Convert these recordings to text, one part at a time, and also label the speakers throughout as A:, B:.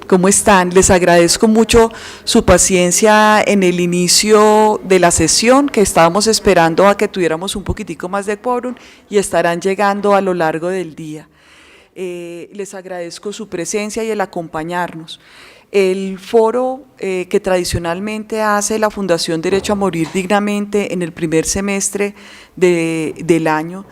A: ¿Cómo están? Les agradezco mucho su paciencia en el inicio de la sesión, que estábamos esperando a que tuviéramos un poquitico más de quórum y estarán llegando a lo largo del día. Les agradezco su presencia y el acompañarnos. El foro que tradicionalmente hace la Fundación Derecho a Morir Dignamente en el primer semestre del año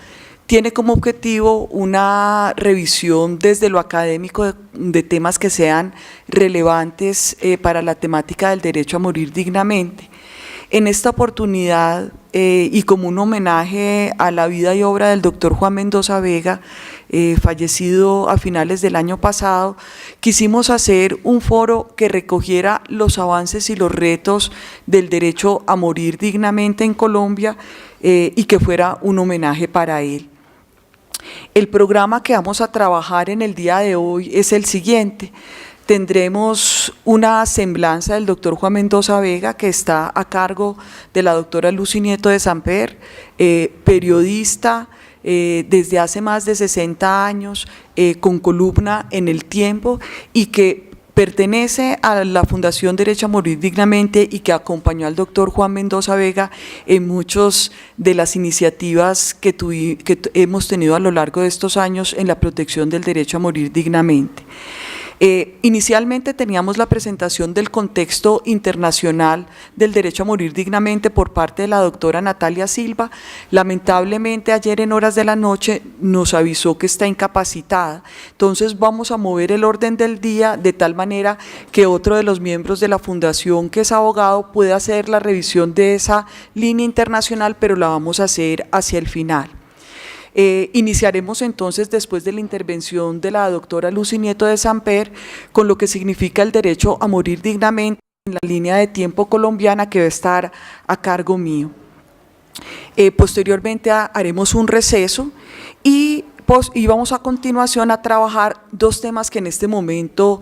A: tiene como objetivo una revisión desde lo académico de temas que sean relevantes para la temática del derecho a morir dignamente. En esta oportunidad, y como un homenaje a la vida y obra del doctor Juan Mendoza Vega, fallecido a finales del año pasado, quisimos hacer un foro que recogiera los avances y los retos del derecho a morir dignamente en Colombia y que fuera un homenaje para él. El programa que vamos a trabajar en el día de hoy es el siguiente. Tendremos una semblanza del doctor Juan Mendoza Vega, que está a cargo de la doctora Lucy Nieto de Samper, periodista desde hace más de 60 años, con columna en El Tiempo y que pertenece a la Fundación Derecho a Morir Dignamente y que acompañó al doctor Juan Mendoza Vega en muchas de las iniciativas que hemos tenido a lo largo de estos años en la protección del derecho a morir dignamente. Inicialmente teníamos la presentación del contexto internacional del derecho a morir dignamente por parte de la doctora Natalia Silva. Lamentablemente ayer en horas de la noche nos avisó que está incapacitada, entonces vamos a mover el orden del día de tal manera que otro de los miembros de la fundación, que es abogado, pueda hacer la revisión de esa línea internacional, pero la vamos a hacer hacia el final. Iniciaremos entonces, después de la intervención de la doctora Lucy Nieto de Samper, con lo que significa el derecho a morir dignamente en la línea de tiempo colombiana, que va a estar a cargo mío. Posteriormente haremos un receso y vamos a continuación a trabajar dos temas que en este momento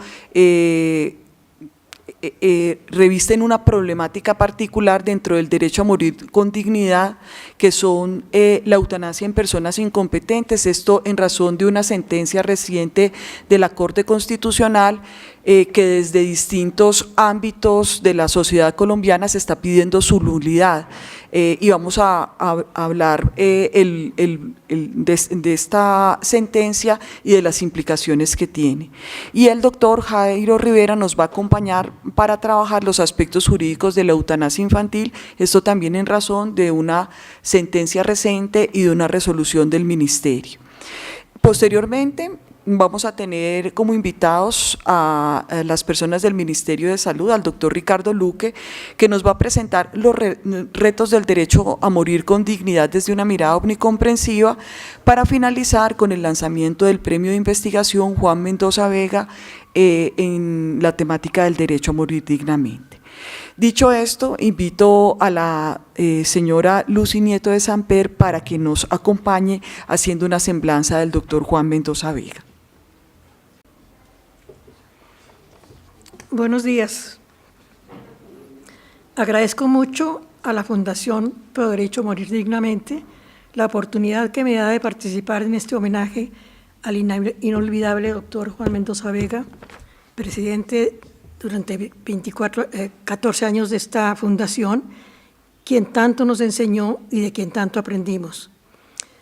A: revisten una problemática particular dentro del derecho a morir con dignidad, que son la eutanasia en personas incompetentes, esto en razón de una sentencia reciente de la Corte Constitucional que desde distintos ámbitos de la sociedad colombiana se está pidiendo su nulidad. Y vamos a hablar de esta sentencia y de las implicaciones que tiene. Y el doctor Jairo Rivera nos va a acompañar para trabajar los aspectos jurídicos de la eutanasia infantil, esto también en razón de una sentencia reciente y de una resolución del Ministerio. Posteriormente, vamos a tener como invitados a las personas del Ministerio de Salud, al doctor Ricardo Luque, que nos va a presentar los retos del derecho a morir con dignidad desde una mirada omnicomprensiva, para finalizar con el lanzamiento del premio de investigación Juan Mendoza Vega en la temática del derecho a morir dignamente. Dicho esto, invito a la señora Lucy Nieto de Samper para que nos acompañe haciendo una semblanza del doctor Juan Mendoza Vega.
B: Buenos días. Agradezco mucho a la Fundación Pro Derecho a Morir Dignamente la oportunidad que me da de participar en este homenaje al inolvidable doctor Juan Mendoza Vega, presidente durante 14 años de esta fundación, quien tanto nos enseñó y de quien tanto aprendimos.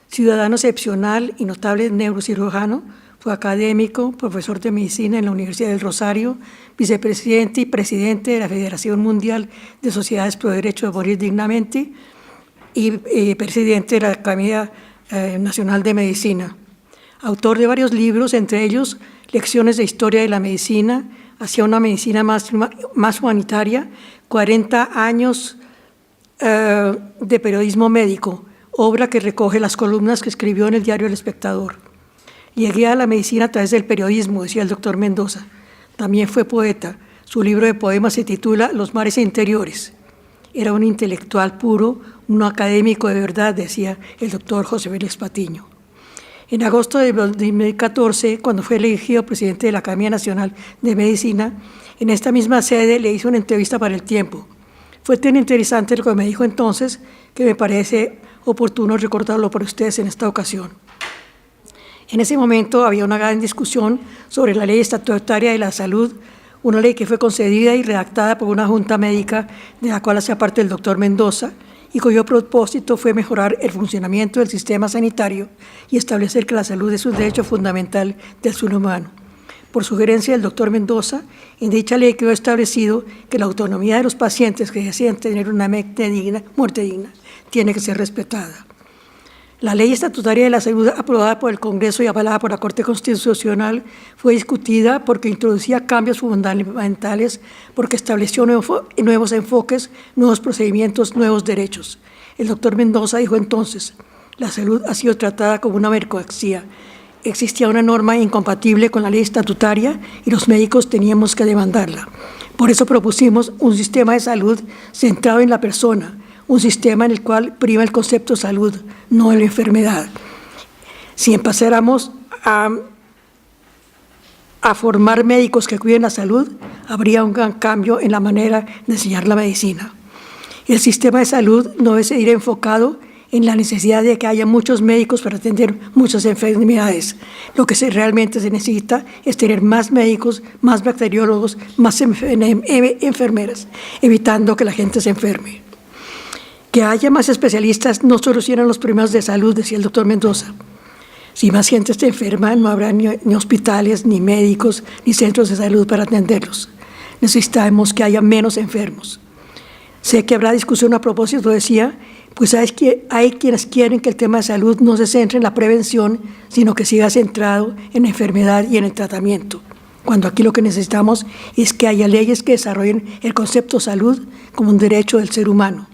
B: Ciudadano excepcional y notable neurocirujano, fue académico, profesor de medicina en la Universidad del Rosario, vicepresidente y presidente de la Federación Mundial de Sociedades Pro Derecho a Morir Dignamente y presidente de la Academia Nacional de Medicina. Autor de varios libros, entre ellos Lecciones de Historia de la Medicina, hacia una medicina más humanitaria, 40 años de periodismo médico, obra que recoge las columnas que escribió en el diario El Espectador. Llegué a la medicina a través del periodismo, decía el doctor Mendoza. También fue poeta. Su libro de poemas se titula Los mares interiores. Era un intelectual puro, un académico de verdad, decía el doctor José Vélez Patiño. En agosto de 2014, cuando fue elegido presidente de la Academia Nacional de Medicina, en esta misma sede le hice una entrevista para El Tiempo. Fue tan interesante lo que me dijo entonces que me parece oportuno recordarlo por ustedes en esta ocasión. En ese momento había una gran discusión sobre la ley estatutaria de la salud una ley que fue concedida y redactada por una junta médica de la cual hacía parte el doctor Mendoza y cuyo propósito fue mejorar el funcionamiento del sistema sanitario y establecer que la salud es un derecho fundamental del ser humano. Por sugerencia del doctor Mendoza, en dicha ley quedó establecido que la autonomía de los pacientes que desean tener una muerte digna tiene que ser respetada. La Ley Estatutaria de la Salud, aprobada por el Congreso y avalada por la Corte Constitucional, fue discutida porque introducía cambios fundamentales, porque estableció nuevos enfoques, nuevos procedimientos, nuevos derechos. El doctor Mendoza dijo entonces: la salud ha sido tratada como una mercancía. Existía una norma incompatible con la ley estatutaria y los médicos teníamos que demandarla. Por eso propusimos un sistema de salud centrado en la persona, un sistema en el cual prima el concepto de salud, no la enfermedad. Si empezáramos a formar médicos que cuiden la salud, habría un gran cambio en la manera de enseñar la medicina. El sistema de salud no debe seguir enfocado en la necesidad de que haya muchos médicos para atender muchas enfermedades. Lo que realmente se necesita es tener más médicos, más bacteriólogos, más enfermeras, evitando que la gente se enferme. Que haya más especialistas no solucionan los problemas de salud, decía el doctor Mendoza. Si más gente está enferma, no habrá ni hospitales, ni médicos, ni centros de salud para atenderlos. Necesitamos que haya menos enfermos. Sé que habrá discusión a propósito, decía, pues hay quienes quieren que el tema de salud no se centre en la prevención, sino que siga centrado en la enfermedad y en el tratamiento, cuando aquí lo que necesitamos es que haya leyes que desarrollen el concepto salud como un derecho del ser humano.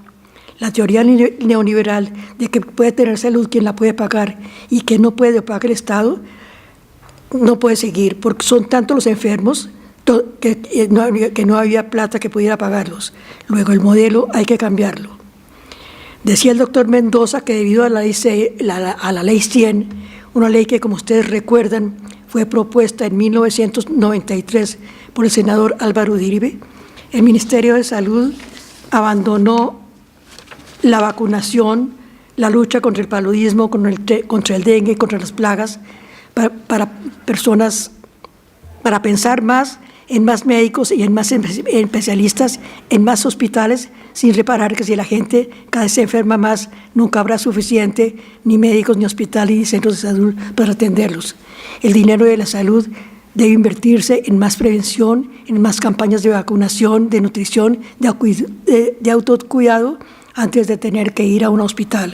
B: La teoría neoliberal de que puede tener salud quien la puede pagar y que no puede pagar el Estado, no puede seguir, porque son tantos los enfermos que no había plata que pudiera pagarlos. Luego el modelo hay que cambiarlo. Decía el doctor Mendoza que debido a la ley 100, una ley que, como ustedes recuerdan, fue propuesta en 1993 por el senador Álvaro Uribe, el Ministerio de Salud abandonó la vacunación, la lucha contra el paludismo, contra el dengue, contra las plagas, para pensar más en más médicos y en más especialistas, en más hospitales, sin reparar que si la gente cada vez se enferma más, nunca habrá suficiente ni médicos, ni hospitales, ni centros de salud para atenderlos. El dinero de la salud debe invertirse en más prevención, en más campañas de vacunación, de nutrición, de autocuidado, antes de tener que ir a un hospital.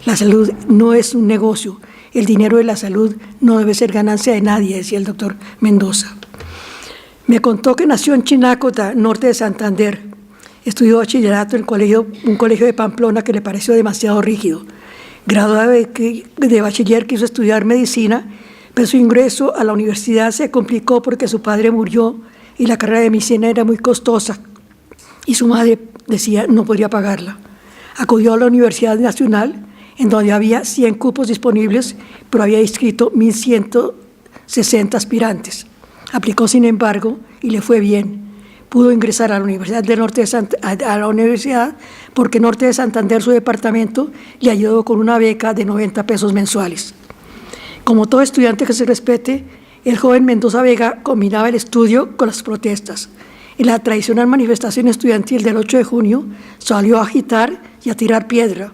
B: La salud no es un negocio. El dinero de la salud no debe ser ganancia de nadie, decía el doctor Mendoza. Me contó que nació en Chinácota, norte de Santander. Estudió bachillerato en un colegio de Pamplona que le pareció demasiado rígido. Graduado de bachiller, quiso estudiar medicina, pero su ingreso a la universidad se complicó porque su padre murió y la carrera de medicina era muy costosa y su madre decía no podría pagarla. Acudió a la Universidad Nacional, en donde había 100 cupos disponibles, pero había inscrito 1.160 aspirantes. Aplicó, sin embargo, y le fue bien. Pudo ingresar a la Universidad porque Norte de Santander, su departamento, le ayudó con una beca de 90 pesos mensuales. Como todo estudiante que se respete, el joven Mendoza Vega combinaba el estudio con las protestas. En la tradicional manifestación estudiantil del 8 de junio salió a agitar y a tirar piedra,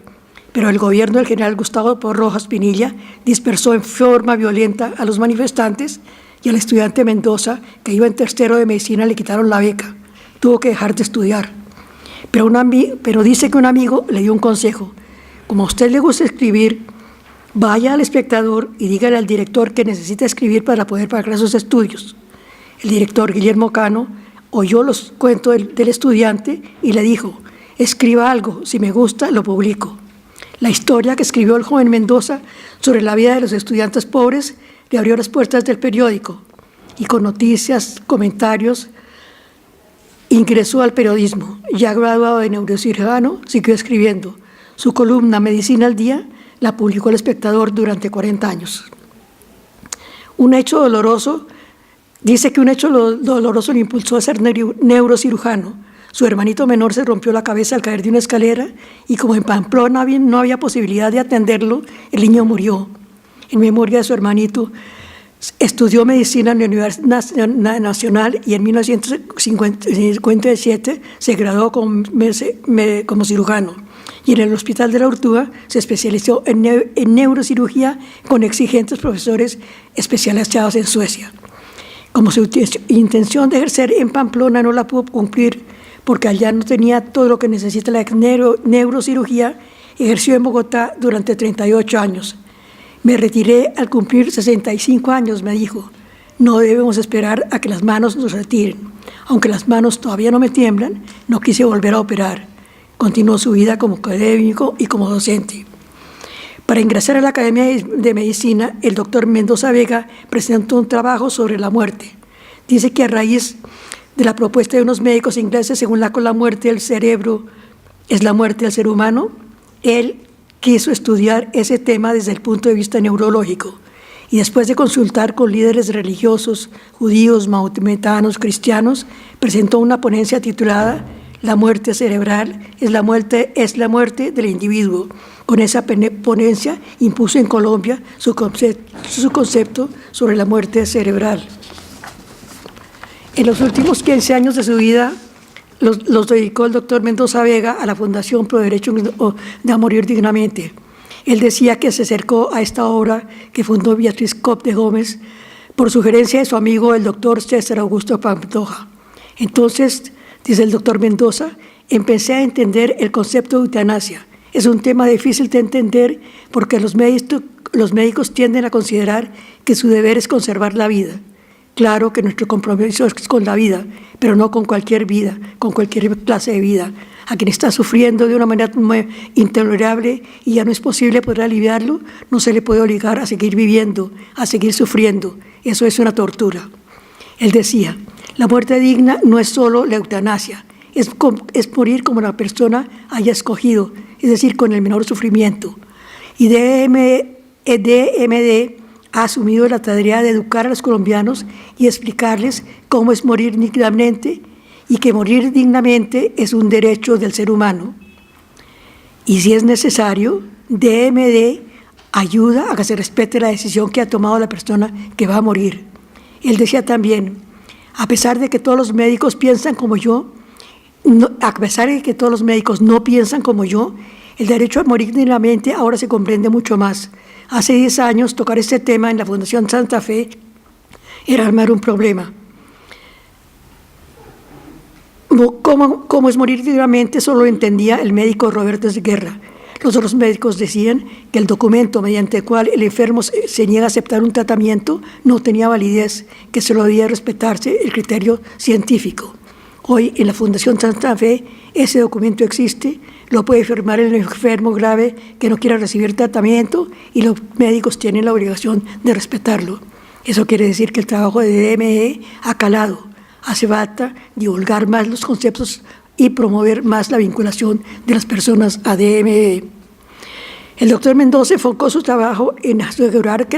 B: pero el gobierno del general Gustavo Rojas Pinilla dispersó en forma violenta a los manifestantes y al estudiante Mendoza, que iba en tercero de medicina, le quitaron la beca. Tuvo que dejar de estudiar. Pero dice que un amigo le dio un consejo. Como a usted le gusta escribir, vaya al Espectador y dígale al director que necesita escribir para poder pagar sus estudios. El director, Guillermo Cano, oyó los cuentos del estudiante y le dijo: escriba algo, si me gusta lo publico. La historia que escribió el joven Mendoza sobre la vida de los estudiantes pobres le abrió las puertas del periódico y con noticias, comentarios, ingresó al periodismo. Ya graduado de neurocirujano, siguió escribiendo. Su columna Medicina al Día la publicó El Espectador durante 40 años. Dice que un hecho doloroso le impulsó a ser neurocirujano. Su hermanito menor se rompió la cabeza al caer de una escalera y como en Pamplona no había posibilidad de atenderlo, el niño murió. En memoria de su hermanito, Estudió medicina en la Universidad Nacional y en 1957 se graduó como cirujano. Y en el Hospital de la Ortúa se especializó en neurocirugía con exigentes profesores especializados en Suecia. Como su intención de ejercer en Pamplona no la pudo cumplir porque allá no tenía todo lo que necesita la neurocirugía, ejerció en Bogotá durante 38 años. Me retiré al cumplir 65 años, me dijo. No debemos esperar a que las manos nos retiren. Aunque las manos todavía no me tiemblan, no quise volver a operar. Continuó su vida como académico y como docente. Para ingresar a la Academia de Medicina, el doctor Mendoza Vega presentó un trabajo sobre la muerte. Dice que a raíz de la propuesta de unos médicos ingleses, según la cual la muerte del cerebro es la muerte del ser humano, él quiso estudiar ese tema desde el punto de vista neurológico y después de consultar con líderes religiosos, judíos, mahometanos, cristianos, presentó una ponencia titulada La muerte cerebral es la muerte del individuo. Con esa ponencia impuso en Colombia su concepto sobre la muerte cerebral. En los últimos 15 años de su vida, los dedicó el doctor Mendoza Vega a la Fundación Pro Derecho de Morir Dignamente. Él decía que se acercó a esta obra que fundó Beatriz Cop de Gómez por sugerencia de su amigo el doctor César Augusto Pantoja. Entonces, dice el doctor Mendoza, empecé a entender el concepto de eutanasia. Es un tema difícil de entender porque los médicos tienden a considerar que su deber es conservar la vida. Claro que nuestro compromiso es con la vida, pero no con cualquier vida, con cualquier clase de vida. A quien está sufriendo de una manera intolerable y ya no es posible poder aliviarlo, no se le puede obligar a seguir viviendo, a seguir sufriendo. Eso es una tortura. Él decía, la muerte digna no es solo la eutanasia, es morir como la persona haya escogido, es decir, con el menor sufrimiento. Y DMD ha asumido la tarea de educar a los colombianos y explicarles cómo es morir dignamente y que morir dignamente es un derecho del ser humano. Y si es necesario, DMD ayuda a que se respete la decisión que ha tomado la persona que va a morir. Él decía también, a pesar de que todos los médicos piensan como yo, a pesar de que todos los médicos no piensan como yo, el derecho a morir dignamente ahora se comprende mucho más. Hace 10 años tocar este tema en la Fundación Santa Fe era armar un problema. ¿Cómo es morir dignamente? Solo lo entendía el médico Roberto Guerra. Los otros médicos decían que el documento mediante el cual el enfermo se niega a aceptar un tratamiento no tenía validez, que solo debía respetarse el criterio científico. Hoy en la Fundación Santa Fe ese documento existe, lo puede firmar el enfermo grave que no quiera recibir tratamiento y los médicos tienen la obligación de respetarlo. Eso quiere decir que el trabajo de DME ha calado, hace falta divulgar más los conceptos y promover más la vinculación de las personas a DME. El doctor Mendoza enfocó su trabajo en asegurar que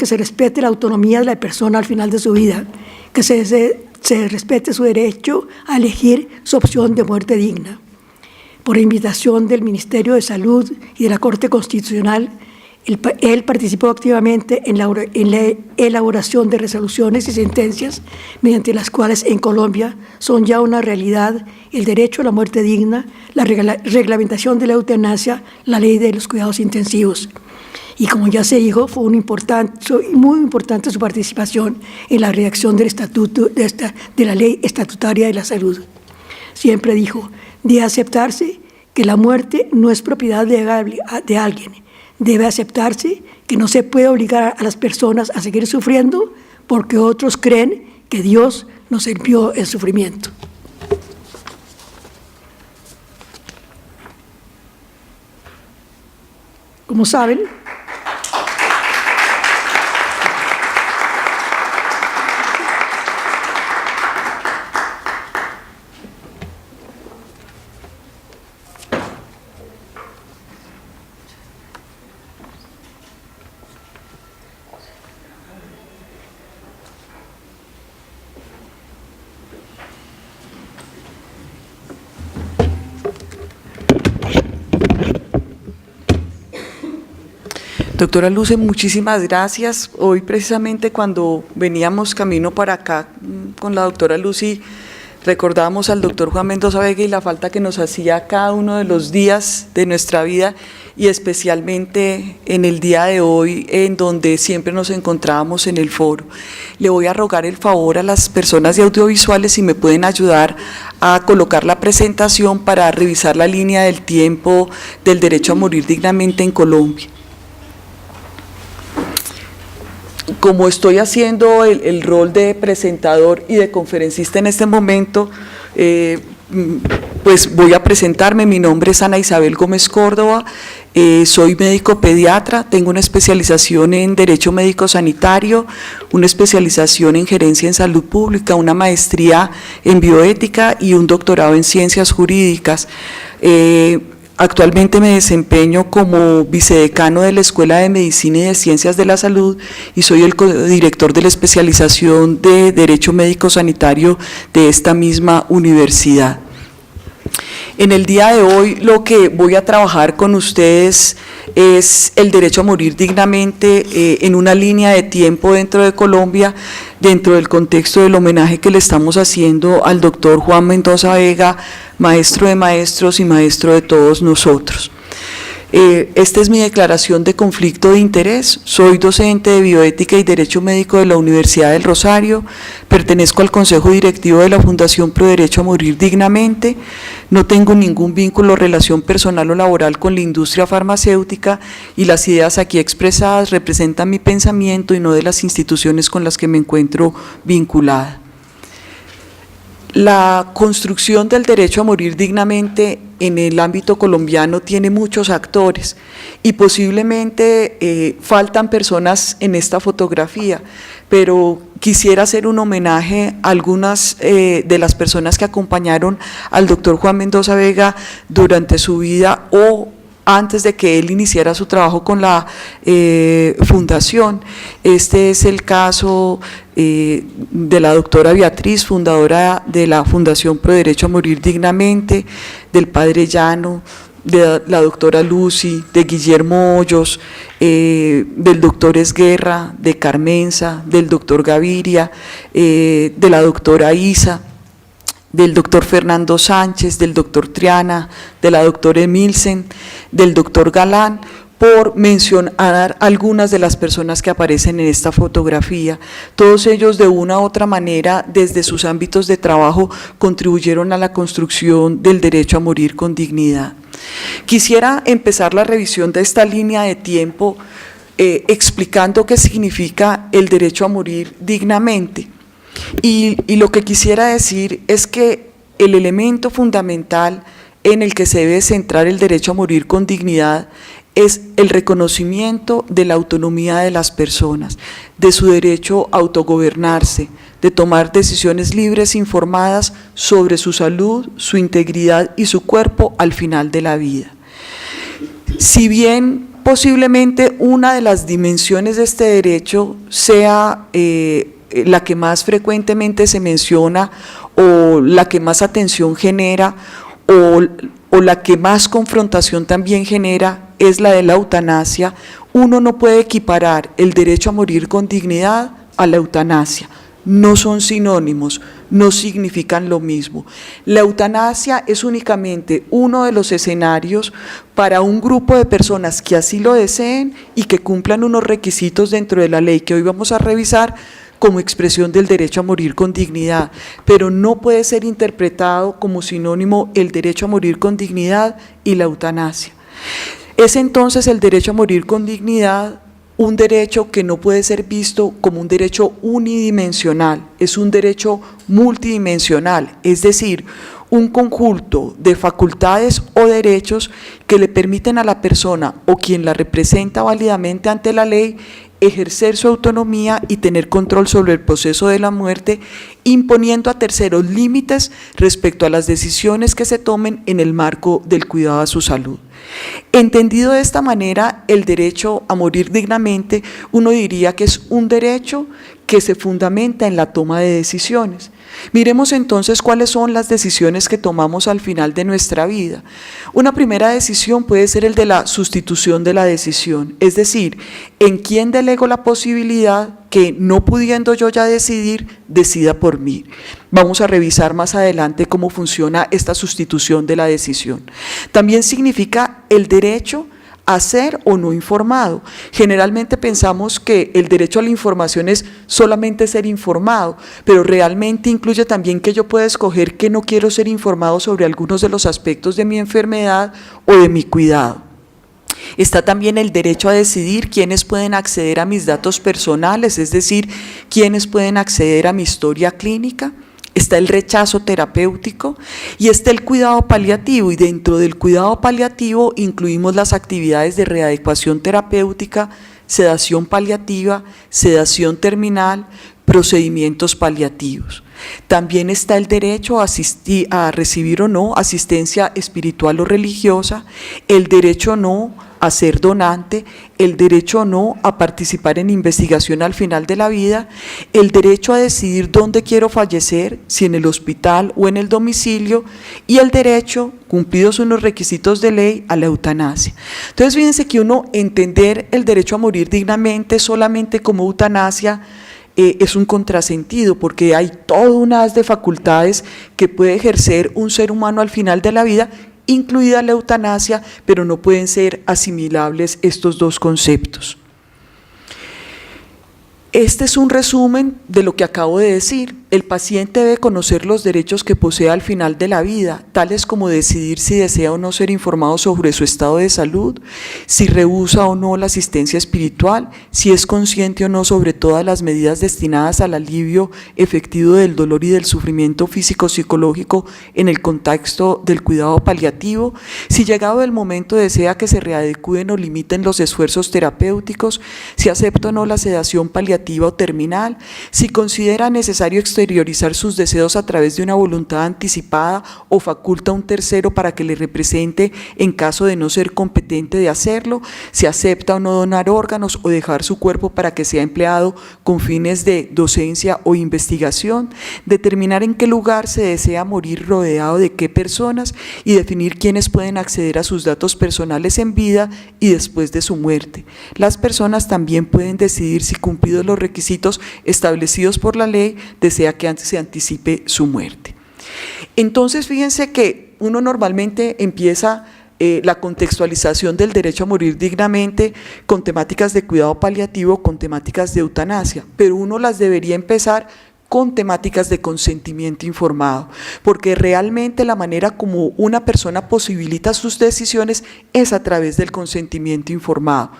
B: se respete la autonomía de la persona al final de su vida, que se respete su derecho a elegir su opción de muerte digna. Por invitación del Ministerio de Salud y de la Corte Constitucional, él participó activamente en la elaboración de resoluciones y sentencias mediante las cuales en Colombia son ya una realidad el derecho a la muerte digna, la reglamentación de la eutanasia, la ley de los cuidados intensivos. Y como ya se dijo, fue muy importante su participación en la redacción del estatuto de la Ley Estatutaria de la Salud. Siempre dijo, debe aceptarse que la muerte no es propiedad de alguien. Debe aceptarse que no se puede obligar a las personas a seguir sufriendo porque otros creen que Dios nos envió el sufrimiento. Como saben,
A: Doctora Luce, muchísimas gracias. Hoy precisamente cuando veníamos camino para acá con la doctora Lucy, recordábamos al doctor Juan Mendoza Vega y la falta que nos hacía cada uno de los días de nuestra vida y especialmente en el día de hoy en donde siempre nos encontrábamos en el foro. Le voy a rogar el favor a las personas de audiovisuales si me pueden ayudar a colocar la presentación para revisar la línea del tiempo del derecho a morir dignamente en Colombia. Como estoy haciendo el rol de presentador y de conferencista en este momento, pues voy a presentarme. Mi nombre es Ana Isabel Gómez Córdoba, soy médico pediatra, tengo una especialización en Derecho Médico Sanitario, una especialización en Gerencia en Salud Pública, una maestría en Bioética y un doctorado en Ciencias Jurídicas. Actualmente me desempeño como vicedecano de la Escuela de Medicina y de Ciencias de la Salud y soy el codirector de la especialización de Derecho Médico Sanitario de esta misma universidad. En el día de hoy lo que voy a trabajar con ustedes es el derecho a morir dignamente en una línea de tiempo dentro de Colombia, dentro del contexto del homenaje que le estamos haciendo al doctor Juan Mendoza Vega, maestro de maestros y maestro de todos nosotros. Esta es mi declaración de conflicto de interés. Soy docente de Bioética y Derecho Médico de la Universidad del Rosario, pertenezco al Consejo Directivo de la Fundación Pro Derecho a Morir Dignamente, no tengo ningún vínculo o relación personal o laboral con la industria farmacéutica y las ideas aquí expresadas representan mi pensamiento y no de las instituciones con las que me encuentro vinculada. La construcción del derecho a morir dignamente en el ámbito colombiano tiene muchos actores y posiblemente faltan personas en esta fotografía, pero quisiera hacer un homenaje a algunas de las personas que acompañaron al doctor Juan Mendoza Vega durante su vida o antes de que él iniciara su trabajo con la fundación. Este es el caso de la doctora Beatriz, fundadora de la Fundación Pro Derecho a Morir Dignamente, del padre Llano, de la doctora Lucy, de Guillermo Hoyos, del doctor Esguerra, de Carmenza, del doctor Gaviria, de la doctora Isa, del doctor Fernando Sánchez, del doctor Triana, de la doctora Emilsen, del doctor Galán, por mencionar algunas de las personas que aparecen en esta fotografía. Todos ellos de una u otra manera, desde sus ámbitos de trabajo, contribuyeron a la construcción del derecho a morir con dignidad. Quisiera empezar la revisión de esta línea de tiempo explicando qué significa el derecho a morir dignamente. Y lo que quisiera decir es que el elemento fundamental en el que se debe centrar el derecho a morir con dignidad es el reconocimiento de la autonomía de las personas, de su derecho a autogobernarse, de tomar decisiones libres e informadas sobre su salud, su integridad y su cuerpo al final de la vida. Si bien posiblemente una de las dimensiones de este derecho sea la que más frecuentemente se menciona o la que más atención genera o la que más confrontación también genera es la de la eutanasia, uno no puede equiparar el derecho a morir con dignidad a la eutanasia. No son sinónimos, no significan lo mismo. La eutanasia es únicamente uno de los escenarios para un grupo de personas que así lo deseen y que cumplan unos requisitos dentro de la ley que hoy vamos a revisar como expresión del derecho a morir con dignidad, pero no puede ser interpretado como sinónimo el derecho a morir con dignidad y la eutanasia. Es entonces el derecho a morir con dignidad un derecho que no puede ser visto como un derecho unidimensional, es un derecho multidimensional, es decir, un conjunto de facultades o derechos que le permiten a la persona o quien la representa válidamente ante la ley ejercer su autonomía y tener control sobre el proceso de la muerte, imponiendo a terceros límites respecto a las decisiones que se tomen en el marco del cuidado a su salud. Entendido de esta manera, el derecho a morir dignamente, uno diría que es un derecho que se fundamenta en la toma de decisiones. Miremos entonces cuáles son las decisiones que tomamos al final de nuestra vida. Una primera decisión puede ser el de la sustitución de la decisión, es decir, en quién delego la posibilidad que, no pudiendo yo ya decidir, decida por mí. Vamos a revisar más adelante cómo funciona esta sustitución de la decisión. También significa el derecho a ser o no informado. Generalmente pensamos que el derecho a la información es solamente ser informado, pero realmente incluye también que yo pueda escoger que no quiero ser informado sobre algunos de los aspectos de mi enfermedad o de mi cuidado. Está también el derecho a decidir quiénes pueden acceder a mis datos personales, es decir, quiénes pueden acceder a mi historia clínica. Está el rechazo terapéutico y está el cuidado paliativo, y dentro del cuidado paliativo incluimos las actividades de readecuación terapéutica, sedación paliativa, sedación terminal, procedimientos paliativos. También está el derecho a recibir o no asistencia espiritual o religiosa, el derecho o no a ser donante, el derecho o no a participar en investigación al final de la vida, el derecho a decidir dónde quiero fallecer, si en el hospital o en el domicilio, y el derecho, cumplidos unos requisitos de ley, a la eutanasia. Entonces fíjense que uno entender el derecho a morir dignamente solamente como eutanasia es un contrasentido, porque hay todo un haz de facultades que puede ejercer un ser humano al final de la vida, incluida la eutanasia, pero no pueden ser asimilables estos dos conceptos. Este es un resumen de lo que acabo de decir. El paciente debe conocer los derechos que posee al final de la vida, tales como decidir si desea o no ser informado sobre su estado de salud, si rehúsa o no la asistencia espiritual, si es consciente o no sobre todas las medidas destinadas al alivio efectivo del dolor y del sufrimiento físico-psicológico en el contexto del cuidado paliativo, si llegado el momento desea que se readecúen o limiten los esfuerzos terapéuticos, si acepta o no la sedación paliativa o terminal, si considera necesario exteriorizar sus deseos a través de una voluntad anticipada o faculta a un tercero para que le represente en caso de no ser competente de hacerlo, si acepta o no donar órganos o dejar su cuerpo para que sea empleado con fines de docencia o investigación, determinar en qué lugar se desea morir rodeado de qué personas y definir quiénes pueden acceder a sus datos personales en vida y después de su muerte. Las personas también pueden decidir si, cumplidos los requisitos establecidos por la ley, desea que antes se anticipe su muerte. Entonces fíjense que uno normalmente empieza la contextualización del derecho a morir dignamente con temáticas de cuidado paliativo, con temáticas de eutanasia, pero uno las debería empezar con temáticas de consentimiento informado, porque realmente la manera como una persona posibilita sus decisiones es a través del consentimiento informado.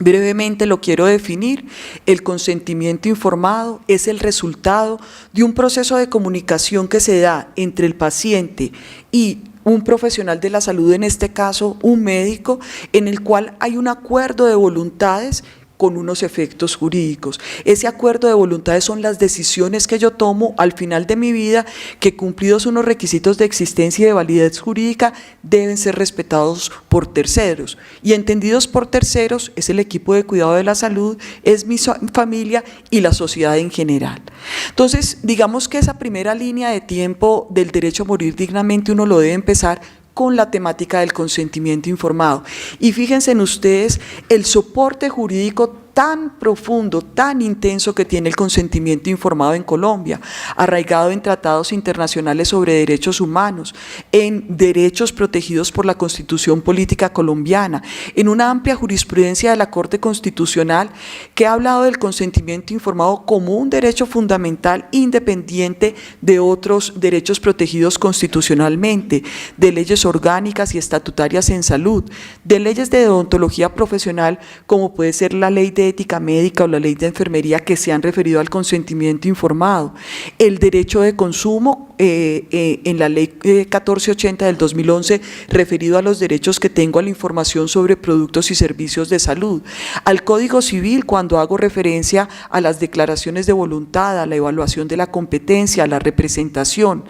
A: Brevemente lo quiero definir. El consentimiento informado es el resultado de un proceso de comunicación que se da entre el paciente y un profesional de la salud, en este caso un médico, en el cual hay un acuerdo de voluntades con unos efectos jurídicos. Ese acuerdo de voluntades son las decisiones que yo tomo al final de mi vida, que, cumplidos unos requisitos de existencia y de validez jurídica, deben ser respetados por terceros. Y entendidos por terceros es el equipo de cuidado de la salud, es mi familia y la sociedad en general. Entonces, digamos que esa primera línea de tiempo del derecho a morir dignamente uno lo debe empezar con la temática del consentimiento informado. Y fíjense en ustedes el soporte jurídico tan profundo, tan intenso que tiene el consentimiento informado en Colombia, arraigado en tratados internacionales sobre derechos humanos, en derechos protegidos por la Constitución Política Colombiana, en una amplia jurisprudencia de la Corte Constitucional que ha hablado del consentimiento informado como un derecho fundamental independiente de otros derechos protegidos constitucionalmente, de leyes orgánicas y estatutarias en salud, de leyes de deontología profesional como puede ser la ley de ética médica o la ley de enfermería que se han referido al consentimiento informado, el derecho de consumo en la ley 1480 del 2011 referido a los derechos que tengo a la información sobre productos y servicios de salud, al Código Civil cuando hago referencia a las declaraciones de voluntad, a la evaluación de la competencia, a la representación,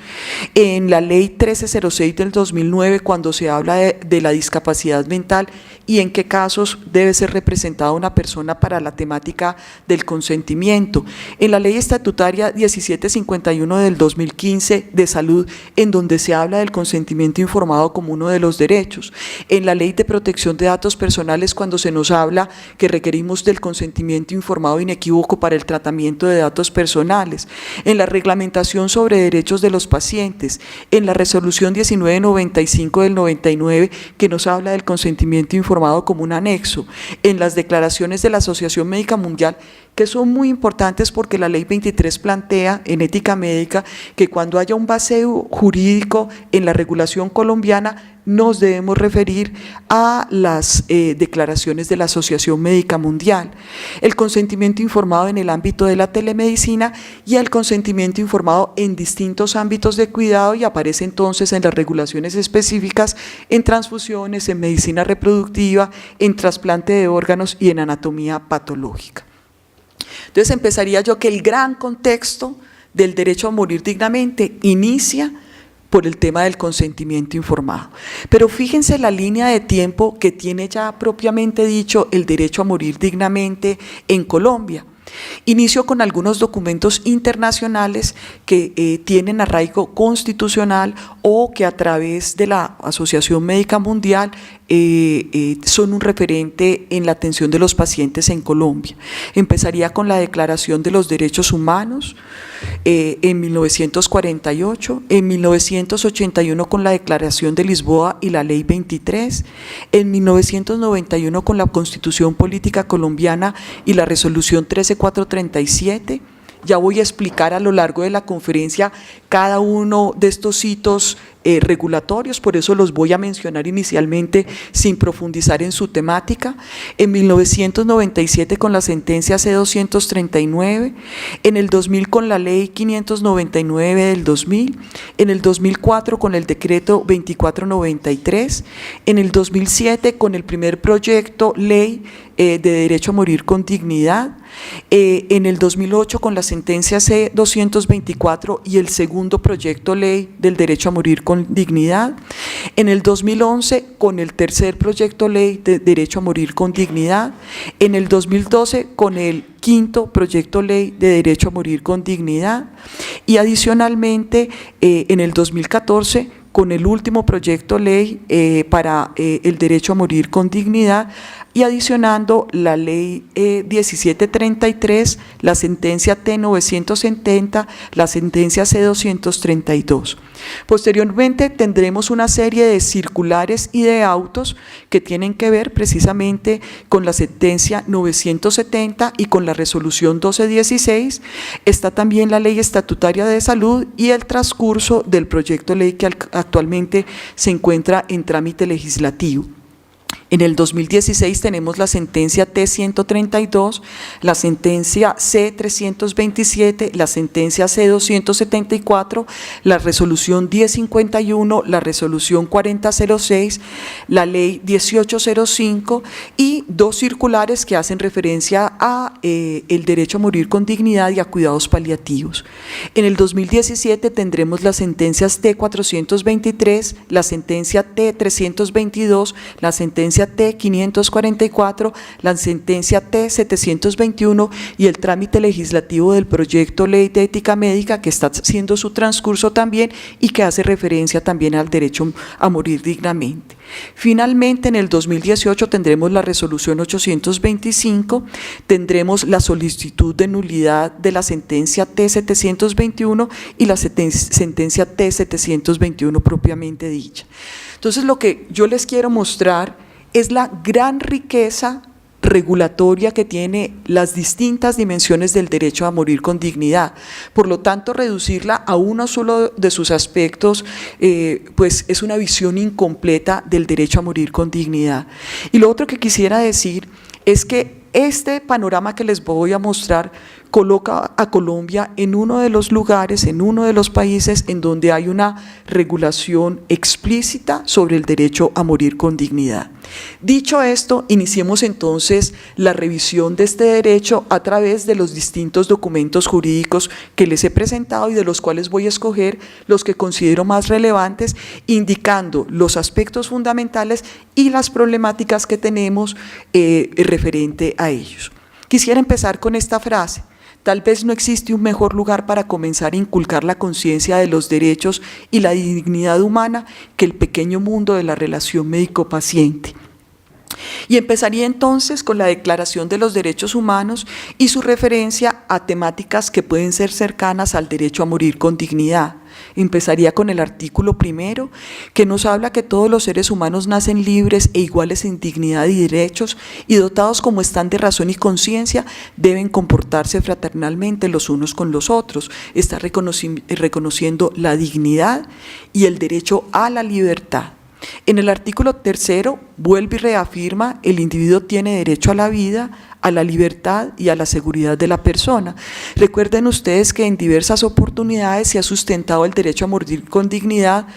A: en la ley 1306 del 2009 cuando se habla de la discapacidad mental y en qué casos debe ser representada una persona para la temática del consentimiento. En la Ley Estatutaria 1751 del 2015 de Salud, en donde se habla del consentimiento informado como uno de los derechos. En la Ley de Protección de Datos Personales, cuando se nos habla que requerimos del consentimiento informado inequívoco para el tratamiento de datos personales. En la reglamentación sobre derechos de los pacientes. En la Resolución 1995 del 99, que nos habla del consentimiento informado como un anexo. En las declaraciones de la Asociación Médica Mundial, que son muy importantes porque la Ley 23 plantea en ética médica que cuando haya un vacío jurídico en la regulación colombiana, nos debemos referir a las declaraciones de la Asociación Médica Mundial. El consentimiento informado en el ámbito de la telemedicina y el consentimiento informado en distintos ámbitos de cuidado, y aparece entonces en las regulaciones específicas en transfusiones, en medicina reproductiva, en trasplante de órganos y en anatomía patológica. Entonces empezaría yo que el gran contexto del derecho a morir dignamente inicia por el tema del consentimiento informado. Pero fíjense la línea de tiempo que tiene ya propiamente dicho el derecho a morir dignamente en Colombia. Inicio con algunos documentos internacionales que tienen arraigo constitucional o que a través de la Asociación Médica Mundial son un referente en la atención de los pacientes en Colombia. Empezaría con la Declaración de los Derechos Humanos en 1948, en 1981 con la Declaración de Lisboa y la Ley 23, en 1991 con la Constitución Política Colombiana y la Resolución 13437. Ya voy a explicar a lo largo de la conferencia cada uno de estos hitos regulatorios, por eso los voy a mencionar inicialmente sin profundizar en su temática. En 1997 con la sentencia C-239, en el 2000 con la Ley 599 del 2000, en el 2004 con el decreto 2493, en el 2007 con el primer proyecto ley de derecho a morir con dignidad, en el 2008 con la sentencia C-224 y el segundo proyecto ley del derecho a morir con dignidad, en el 2011 con el tercer proyecto ley de derecho a morir con dignidad, en el 2012 con el quinto proyecto ley de derecho a morir con dignidad y adicionalmente en el 2014 con el último proyecto ley para el derecho a morir con dignidad, y adicionando la ley 1733, la sentencia T-970, la sentencia C-232. Posteriormente tendremos una serie de circulares y de autos que tienen que ver precisamente con la sentencia 970 y con la resolución 1216. Está también la Ley Estatutaria de Salud y el transcurso del proyecto ley que actualmente se encuentra en trámite legislativo. En el 2016 tenemos la sentencia T-132, la sentencia C-327, la sentencia C-274, la resolución 1051, la resolución 4006, la ley 1805 y dos circulares que hacen referencia a el derecho a morir con dignidad y a cuidados paliativos. En el 2017 tendremos las sentencias T-423, la sentencia T-322, la sentencia T-544, la sentencia T-721 y el trámite legislativo del proyecto ley de ética médica que está haciendo su transcurso también y que hace referencia también al derecho a morir dignamente. Finalmente, en el 2018 tendremos la resolución 825, tendremos la solicitud de nulidad de la sentencia T-721 y la sentencia T-721 propiamente dicha. Entonces, lo que yo les quiero mostrar es la gran riqueza regulatoria que tiene las distintas dimensiones del derecho a morir con dignidad. Por lo tanto, reducirla a uno solo de sus aspectos, pues es una visión incompleta del derecho a morir con dignidad. Y lo otro que quisiera decir es que este panorama que les voy a mostrar coloca a Colombia en uno de los lugares, en uno de los países en donde hay una regulación explícita sobre el derecho a morir con dignidad. Dicho esto, iniciemos entonces la revisión de este derecho a través de los distintos documentos jurídicos que les he presentado y de los cuales voy a escoger los que considero más relevantes, indicando los aspectos fundamentales y las problemáticas que tenemos referente a ellos. Quisiera empezar con esta frase: tal vez no existe un mejor lugar para comenzar a inculcar la conciencia de los derechos y la dignidad humana que el pequeño mundo de la relación médico-paciente. Y empezaría entonces con la Declaración de los Derechos Humanos y su referencia a temáticas que pueden ser cercanas al derecho a morir con dignidad. Empezaría con el artículo 1, que nos habla que todos los seres humanos nacen libres e iguales en dignidad y derechos, y dotados como están de razón y conciencia, deben comportarse fraternalmente los unos con los otros. Está reconociendo la dignidad y el derecho a la libertad. En el artículo 3 vuelve y reafirma: el individuo tiene derecho a la vida, a la libertad y a la seguridad de la persona. Recuerden ustedes que en diversas oportunidades se ha sustentado el derecho a morir con dignidad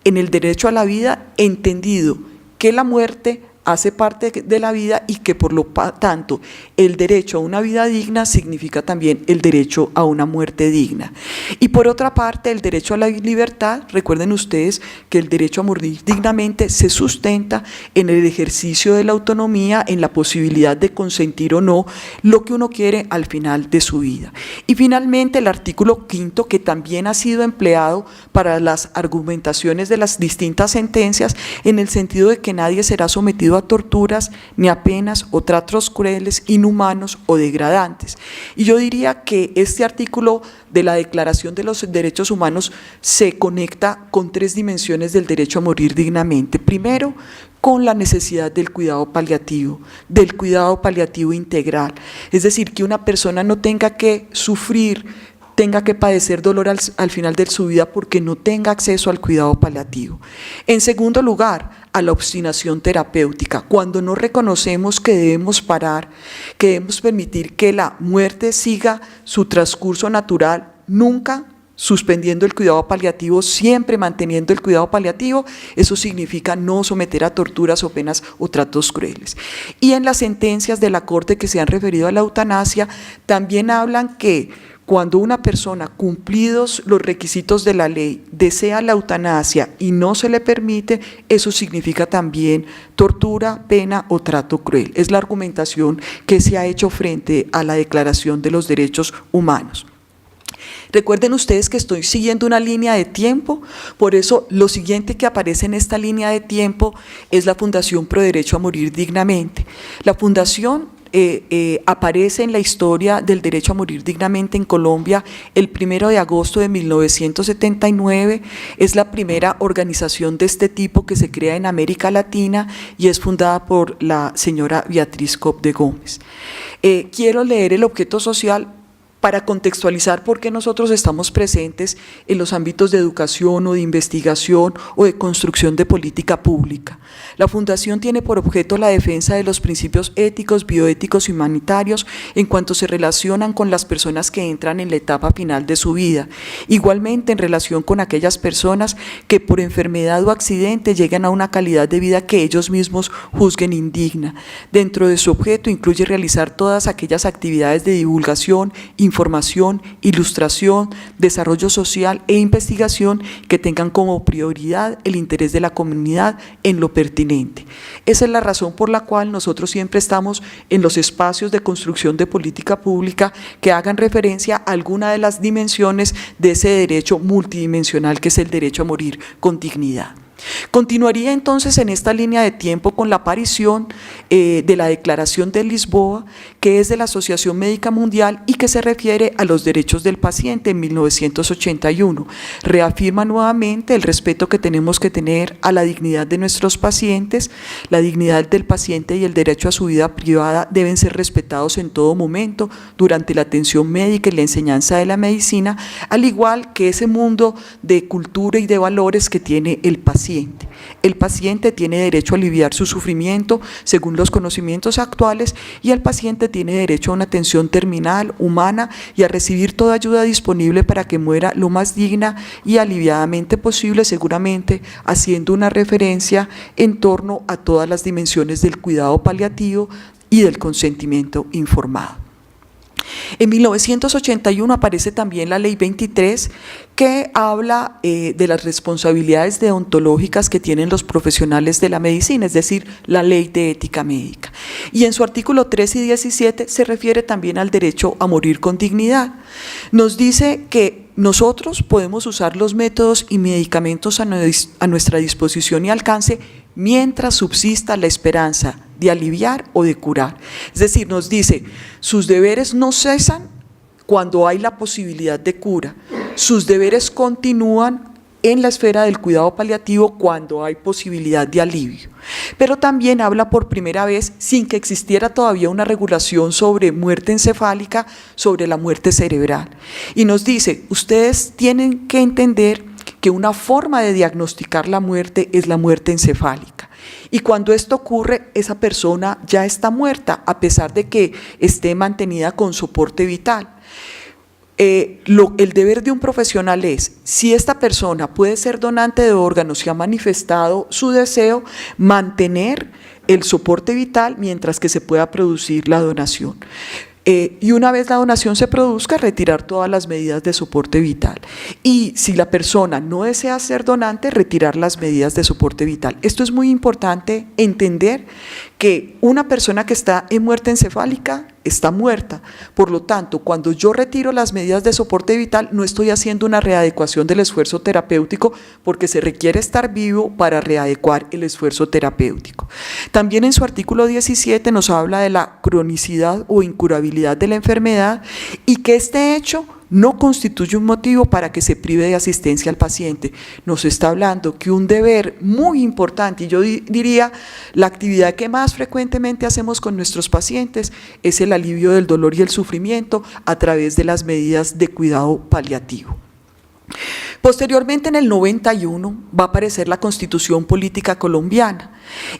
A: en el derecho a la vida, entendido que la muerte hace parte de la vida y que por lo tanto el derecho a una vida digna significa también el derecho a una muerte digna. Y por otra parte, el derecho a la libertad, recuerden ustedes que el derecho a morir dignamente se sustenta en el ejercicio de la autonomía, en la posibilidad de consentir o no lo que uno quiere al final de su vida. Y finalmente el artículo 5, que también ha sido empleado para las argumentaciones de las distintas sentencias, en el sentido de que nadie será sometido a torturas, ni a penas o tratos crueles, inhumanos o degradantes. Y yo diría que este artículo de la Declaración de los Derechos Humanos se conecta con 3 dimensiones del derecho a morir dignamente. Primero, con la necesidad del cuidado paliativo integral, es decir, que una persona no tenga que sufrir, tenga que padecer dolor al final de su vida porque no tenga acceso al cuidado paliativo. En segundo lugar, a la obstinación terapéutica, cuando no reconocemos que debemos parar, que debemos permitir que la muerte siga su transcurso natural, nunca suspendiendo el cuidado paliativo, siempre manteniendo el cuidado paliativo. Eso significa no someter a torturas o penas o tratos crueles. Y en las sentencias de la Corte que se han referido a la eutanasia, también hablan que cuando una persona, cumplidos los requisitos de la ley, desea la eutanasia y no se le permite, eso significa también tortura, pena o trato cruel. Es la argumentación que se ha hecho frente a la Declaración de los Derechos Humanos. Recuerden ustedes que estoy siguiendo una línea de tiempo, por eso lo siguiente que aparece en esta línea de tiempo es la Fundación Pro Derecho a Morir Dignamente. La fundación aparece en la historia del derecho a morir dignamente en Colombia el 1 de agosto de 1979, es la primera organización de este tipo que se crea en América Latina y es fundada por la señora Beatriz Cop de Gómez. Quiero leer el objeto social para contextualizar por qué nosotros estamos presentes en los ámbitos de educación o de investigación o de construcción de política pública. La Fundación tiene por objeto la defensa de los principios éticos, bioéticos y humanitarios en cuanto se relacionan con las personas que entran en la etapa final de su vida. Igualmente en relación con aquellas personas que por enfermedad o accidente llegan a una calidad de vida que ellos mismos juzguen indigna. Dentro de su objeto incluye realizar todas aquellas actividades de divulgación, información, ilustración, desarrollo social e investigación que tengan como prioridad el interés de la comunidad en lo pertinente. Esa es la razón por la cual nosotros siempre estamos en los espacios de construcción de política pública que hagan referencia a alguna de las dimensiones de ese derecho multidimensional que es el derecho a morir con dignidad. Continuaría entonces en esta línea de tiempo con la aparición de la Declaración de Lisboa, que es de la Asociación Médica Mundial y que se refiere a los derechos del paciente en 1981. Reafirma nuevamente el respeto que tenemos que tener a la dignidad de nuestros pacientes, la dignidad del paciente y el derecho a su vida privada deben ser respetados en todo momento durante la atención médica y la enseñanza de la medicina, al igual que ese mundo de cultura y de valores que tiene el paciente. paciente. El paciente tiene derecho a aliviar su sufrimiento según los conocimientos actuales y el paciente tiene derecho a una atención terminal, humana y a recibir toda ayuda disponible para que muera lo más digna y aliviadamente posible, seguramente haciendo una referencia en torno a todas las dimensiones del cuidado paliativo y del consentimiento informado. En 1981 aparece también la Ley 23, que habla de las responsabilidades deontológicas que tienen los profesionales de la medicina, es decir, la Ley de Ética Médica. Y en su artículo 3 y 17 se refiere también al derecho a morir con dignidad. Nos dice que nosotros podemos usar los métodos y medicamentos a nuestra disposición y alcance mientras subsista la esperanza de aliviar o de curar. Es decir, nos dice, sus deberes no cesan cuando hay la posibilidad de cura, sus deberes continúan en la esfera del cuidado paliativo cuando hay posibilidad de alivio. Pero también habla por primera vez, sin que existiera todavía una regulación sobre muerte encefálica, sobre la muerte cerebral. Y nos dice, ustedes tienen que entender que una forma de diagnosticar la muerte es la muerte encefálica. Y cuando esto ocurre, esa persona ya está muerta, a pesar de que esté mantenida con soporte vital. El deber de un profesional es, si esta persona puede ser donante de órganos y ha manifestado su deseo, mantener el soporte vital mientras que se pueda producir la donación. Y una vez la donación se produzca, retirar todas las medidas de soporte vital. Y si la persona no desea ser donante, retirar las medidas de soporte vital. Esto es muy importante entender que una persona que está en muerte encefálica está muerta. Por lo tanto, cuando yo retiro las medidas de soporte vital, no estoy haciendo una readecuación del esfuerzo terapéutico porque se requiere estar vivo para readecuar el esfuerzo terapéutico. También en su artículo 17 nos habla de la cronicidad o incurabilidad de la enfermedad y que este hecho no constituye un motivo para que se prive de asistencia al paciente. Nos está hablando que un deber muy importante, y yo diría la actividad que más frecuentemente hacemos con nuestros pacientes, es el alivio del dolor y el sufrimiento a través de las medidas de cuidado paliativo. Posteriormente, en el 91, va a aparecer la Constitución Política Colombiana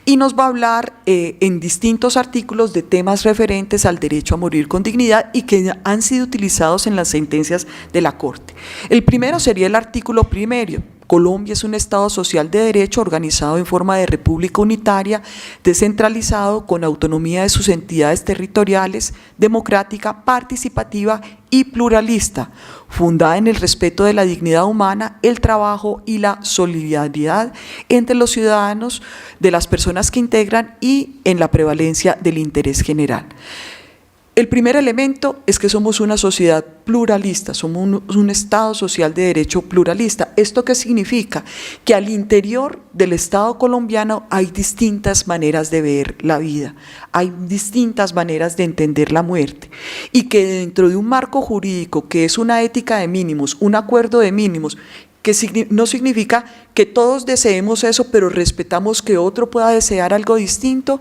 A: y nos va a hablar en distintos artículos de temas referentes al derecho a morir con dignidad y que han sido utilizados en las sentencias de la Corte. El primero sería el artículo primero. Colombia es un Estado social de derecho organizado en forma de república unitaria, descentralizado, con autonomía de sus entidades territoriales, democrática, participativa y pluralista, fundada en el respeto de la dignidad humana, el trabajo y la solidaridad entre los ciudadanos, de las personas que integran y en la prevalencia del interés general. El primer elemento es que somos una sociedad pluralista, somos un Estado social de derecho pluralista. ¿Esto qué significa? Que al interior del Estado colombiano hay distintas maneras de ver la vida, hay distintas maneras de entender la muerte y que dentro de un marco jurídico que es una ética de mínimos, un acuerdo de mínimos, que no significa que todos deseemos eso, pero respetamos que otro pueda desear algo distinto,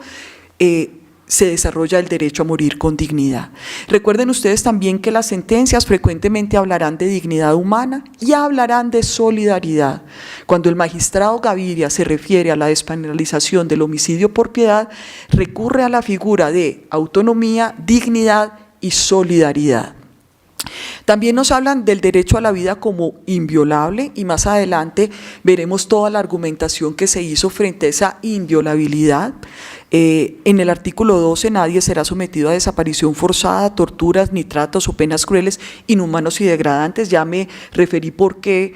A: se desarrolla el derecho a morir con dignidad. Recuerden ustedes también que las sentencias frecuentemente hablarán de dignidad humana y hablarán de solidaridad. Cuando el magistrado Gaviria se refiere a la despenalización del homicidio por piedad, recurre a la figura de autonomía, dignidad y solidaridad. También nos hablan del derecho a la vida como inviolable y más adelante veremos toda la argumentación que se hizo frente a esa inviolabilidad. En el artículo 12, nadie será sometido a desaparición forzada, torturas, ni tratos o penas crueles, inhumanos y degradantes. Ya me referí porque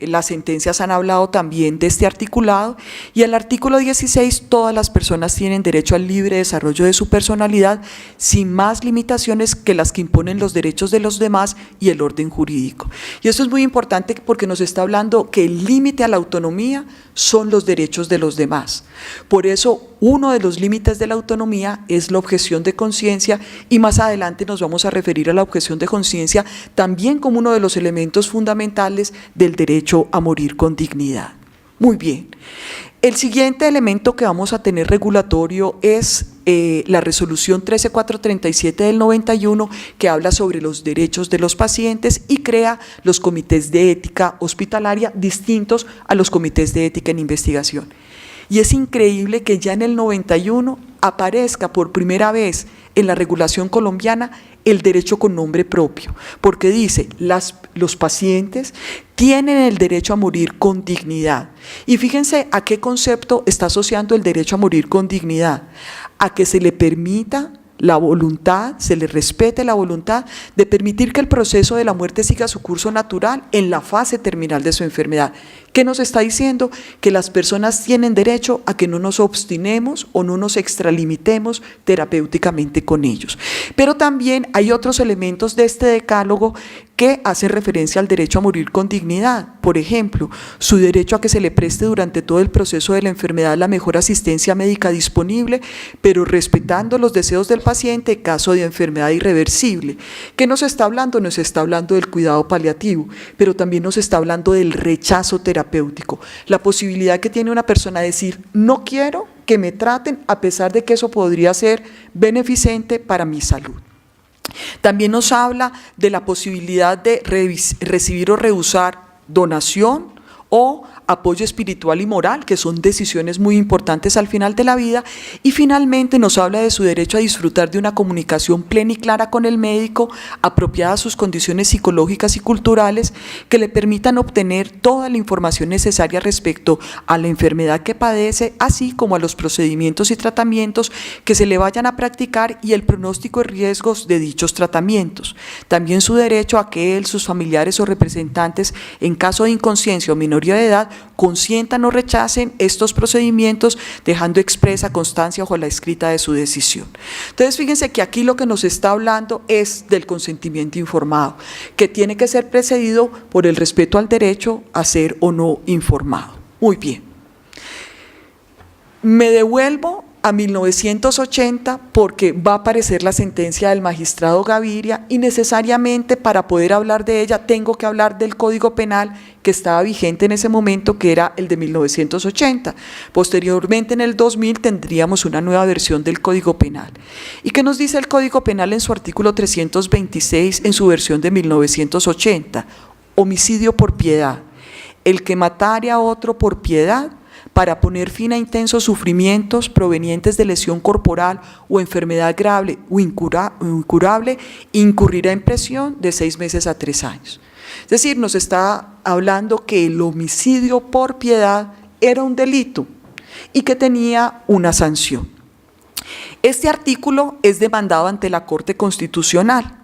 A: las sentencias han hablado también de este articulado. Y el artículo 16, todas las personas tienen derecho al libre desarrollo de su personalidad sin más limitaciones que las que imponen los derechos de los demás y el orden jurídico. Y esto es muy importante porque nos está hablando que el límite a la autonomía son los derechos de los demás. Por eso, uno de los límites de la autonomía es la objeción de conciencia y más adelante nos vamos a referir a la objeción de conciencia también como uno de los elementos fundamentales del derecho a morir con dignidad. Muy bien. El siguiente elemento que vamos a tener regulatorio es la resolución 13437 del 91, que habla sobre los derechos de los pacientes y crea los comités de ética hospitalaria distintos a los comités de ética en investigación. Y es increíble que ya en el 91 aparezca por primera vez en la regulación colombiana el derecho con nombre propio, porque dice, los pacientes tienen el derecho a morir con dignidad. Y fíjense a qué concepto está asociando el derecho a morir con dignidad: a que se le permita la voluntad, se le respete la voluntad de permitir que el proceso de la muerte siga su curso natural en la fase terminal de su enfermedad. ¿Qué nos está diciendo? Que las personas tienen derecho a que no nos obstinemos o no nos extralimitemos terapéuticamente con ellos. Pero también hay otros elementos de este decálogo que hacen referencia al derecho a morir con dignidad. Por ejemplo, su derecho a que se le preste durante todo el proceso de la enfermedad la mejor asistencia médica disponible, pero respetando los deseos del paciente en caso de enfermedad irreversible. ¿Qué nos está hablando? Nos está hablando del cuidado paliativo, pero también nos está hablando del rechazo terapéutico, la posibilidad que tiene una persona de decir, no quiero que me traten a pesar de que eso podría ser beneficente para mi salud. También nos habla de la posibilidad de recibir o rehusar donación o apoyo espiritual y moral, que son decisiones muy importantes al final de la vida. Y finalmente nos habla de su derecho a disfrutar de una comunicación plena y clara con el médico, apropiada a sus condiciones psicológicas y culturales, que le permitan obtener toda la información necesaria respecto a la enfermedad que padece, así como a los procedimientos y tratamientos que se le vayan a practicar y el pronóstico y riesgos de dichos tratamientos. También su derecho a que él, sus familiares o representantes, en caso de inconsciencia o minoría de edad, consientan o rechacen estos procedimientos, dejando expresa constancia bajo la escrita de su decisión. Entonces, fíjense que aquí lo que nos está hablando es del consentimiento informado, que tiene que ser precedido por el respeto al derecho a ser o no informado. Muy bien. Me devuelvo a 1980 porque va a aparecer la sentencia del magistrado Gaviria y necesariamente para poder hablar de ella tengo que hablar del Código Penal que estaba vigente en ese momento, que era el de 1980. Posteriormente, en el 2000, tendríamos una nueva versión del Código Penal. ¿Y qué nos dice el Código Penal en su artículo 326 en su versión de 1980? Homicidio por piedad. El que matare a otro por piedad para poner fin a intensos sufrimientos provenientes de lesión corporal o enfermedad grave o incurable, incurrirá en prisión de 6 meses a 3 años. Es decir, nos está hablando que el homicidio por piedad era un delito y que tenía una sanción. Este artículo es demandado ante la Corte Constitucional